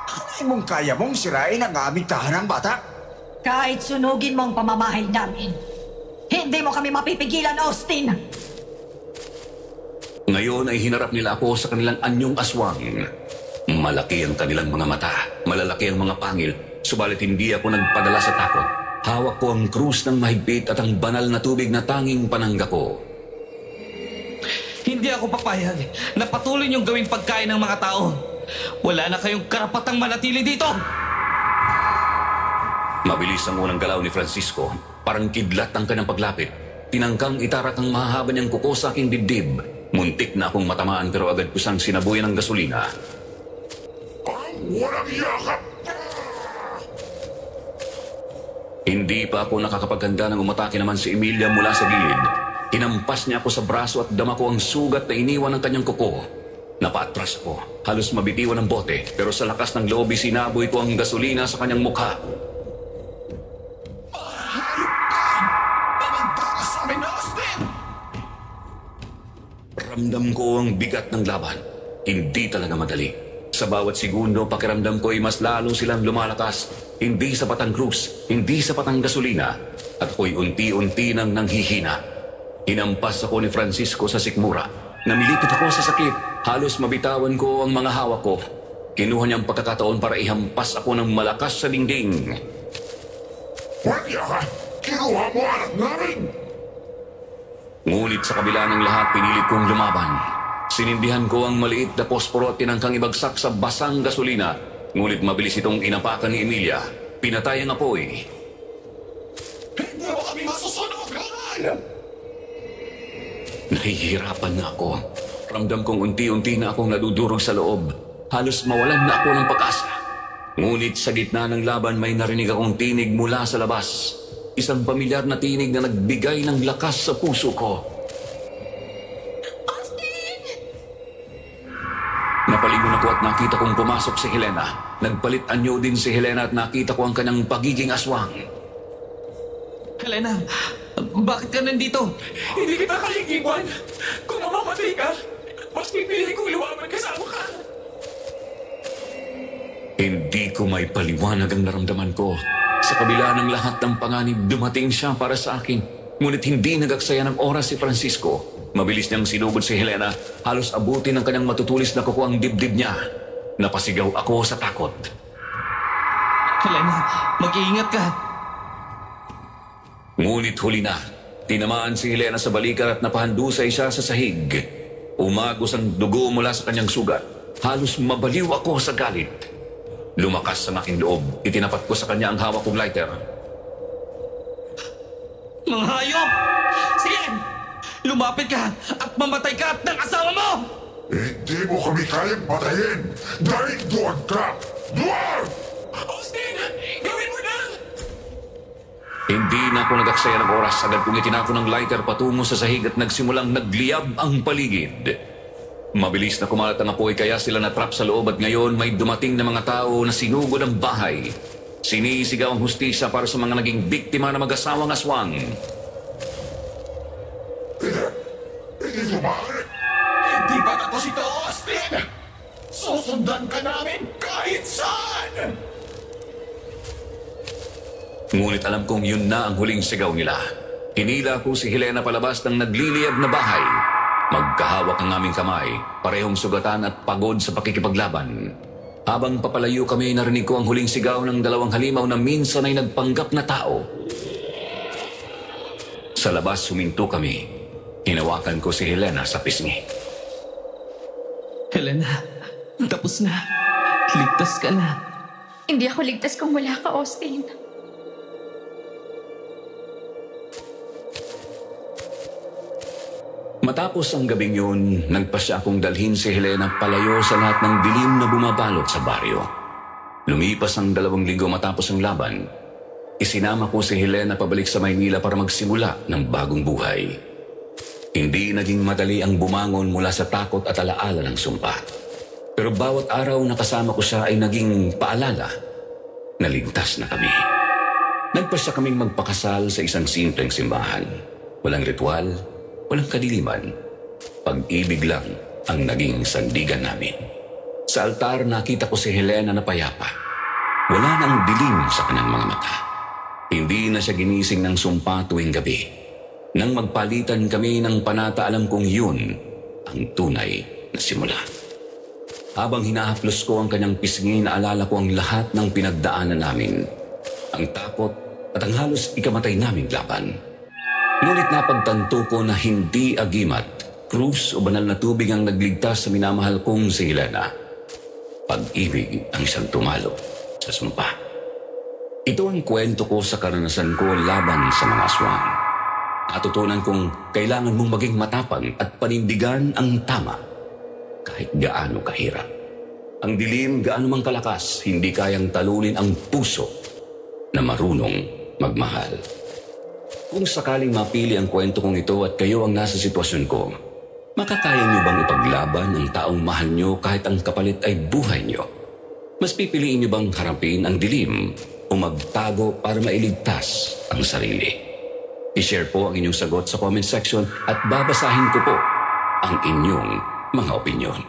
Akalain mong kaya mong sirain ang aming tahanang bata? Kahit sunugin mo ang pamamahay namin, hindi mo kami mapipigilan, Austin! Ngayon ay hinarap nila ako sa kanilang anyong aswang. Malaki ang kanilang mga mata, malalaki ang mga pangil, subalit hindi ako nagpadala sa takot. Hawak ko ang krus ng mahigpit at ang banal na tubig na tanging panangga ko. Hindi ako papayag na patuloy niyong gawing pagkain ng mga tao. Wala na kayong karapatang manatili dito! Mabilis ang unang galaw ni Francisco. Parang kidlat ang kanyang paglapit. Tinangkang itarak ang mahahaba niyang kuko sa aking dibdib. Muntik na akong matamaan pero agad ko siyang sinabuyan ng gasolina. Ang walang yakap! Hindi pa ako nakakapaganda nang umatake naman si Emilia mula sa gilid. Hinampas niya ako sa braso at dama ko ang sugat na iniwan ng kanyang kuko. Napaatras ako. Halos mabitiwan ng bote, pero sa lakas ng loob sinaboy ko ang gasolina sa kanyang mukha. Ramdam ko ang bigat ng laban. Hindi talaga madali. Sa bawat segundo, pakiramdam ko ay mas lalo silang lumalakas. Hindi sapat ang krus, hindi sapat ang gasolina, at ako'y unti-unti nang nanghihina. Hinampas ako ni Francisco sa sikmura. Namilipit ako sa sakit. Halos mabitawan ko ang mga hawak ko. Kinuha niyang pagkakataon para ihampas ako ng malakas sa dingding. Pwede ka! Kinuha mo anak namin! Ngunit sa kabila ng lahat, pinilit kong lumaban. Sinindihan ko ang maliit na posporo at tinangkang ibagsak sa basang gasolina. Ngunit mabilis itong inapakan ni Emilia. Pinatay ang apoy. Hindi mo kami masusunog, Ronald! Nahihirapan na ako. Ramdam kong unti-unti na akong nadudurog sa loob. Halos mawalan na ako ng pag-asa. Ngunit sa gitna ng laban may narinig akong tinig mula sa labas. Isang pamilyar na tinig na nagbigay ng lakas sa puso ko. Napalingon ako at nakita kong pumasok si Helena. Nagpalit anyo din si Helena at nakita ko ang kanyang pagiging aswang. Helena, bakit ka nandito? Hindi kita kaligiwan! Kung mamamatay ka, mas pipili kong luwaman kasama ka! Hindi ko may paliwanag ang naramdaman ko. Sa kabila ng lahat ng panganib, dumating siya para sa akin. Ngunit hindi nagaksaya ng oras si Francisco. Mabilis niyang sinugod si Helena. Halos abutin ng kanyang matutulis na kuko ang dibdib niya. Napasigaw ako sa takot. Helena, mag-iingat ka. Ngunit huli na. Tinamaan si Helena sa balikat at napahandusay siya sa sahig. Umagos ang dugo mula sa kanyang sugat. Halos mabaliw ako sa galit. Lumakas sa aking loob. Itinapat ko sa kanya ang hawak kong lighter. Mga hayop! Sige! Lumapit ka at mamatay ka at ng asawa mo! Hindi mo kami kayang patayin dahil duwag ka! Duwag! Austin! Gawin mo na! Hindi na ako nagaksaya ng oras. Agad kong itinako ng lighter patungo sa sahig at nagsimulang nagliyab ang paligid. Mabilis na kumalat ang apoy kaya sila natrap sa loob at ngayon may dumating na mga tao na sinugod ang bahay. Sinisigaw ang hustisya para sa mga naging biktima na mag-asawang aswang. Hindi lumari! Hindi pa tapos ito, Austin! Susundan ka namin kahit saan! Ngunit alam kong yun na ang huling sigaw nila. Hinila ko si Helena palabas ng nagliliyab na bahay. Magkahawak ang aming kamay, parehong sugatan at pagod sa pakikipaglaban. Habang papalayo kami, narinig ko ang huling sigaw ng dalawang halimaw na minsan ay nagpanggap na tao. Sa labas, huminto kami. Hinawakan ko si Helena sa pisngi. Helena, tapos na. Ligtas ka na. Hindi ako ligtas kung wala ka, Austin. Matapos ang gabing yun, nagpasya akong dalhin si Helena palayo sa lahat ng dilim na bumabalot sa baryo. Lumipas ang 2 linggo matapos ang laban. Isinama ko si Helena pabalik sa Maynila para magsimula ng bagong buhay. Hindi naging madali ang bumangon mula sa takot at alaala ng sumpa. Pero bawat araw na kasama ko siya ay naging paalala na ligtas na kami. Nagpasya kaming magpakasal sa isang simpleng simbahan. Walang ritual, walang kadiliman. Pag-ibig lang ang naging sandigan namin. Sa altar nakita ko si Helena na payapa. Wala nang dilim sa kanyang mga mata. Hindi na siya ginising ng sumpa tuwing gabi. Nang magpalitan kami ng panata, alam kong yun ang tunay na simula. Habang hinahaplos ko ang kanyang pisngi, naalala ko ang lahat ng pinagdaanan namin. Ang takot at ang halos ikamatay naming laban. Ngunit napagtanto ko na hindi agimat, krus o banal na tubig ang nagligtas sa minamahal kong si Helena. Pag-ibig ang isang tumalo sa sumpa. Ito ang kwento ko sa karanasan ko laban sa mga aswang. Natutunan kong kailangan mong maging matapang at panindigan ang tama kahit gaano kahirap. Ang dilim gaano mang kalakas, hindi kayang talunin ang puso na marunong magmahal. Kung sakaling mapili ang kwento kong ito at kayo ang nasa sitwasyon ko, makakaya niyo bang ipaglaban ang taong mahal niyo kahit ang kapalit ay buhay niyo? Mas pipiliin niyo bang harapin ang dilim o magtago para mailigtas ang sarili? I-share po ang inyong sagot sa comment section at babasahin ko po ang inyong mga opinyon.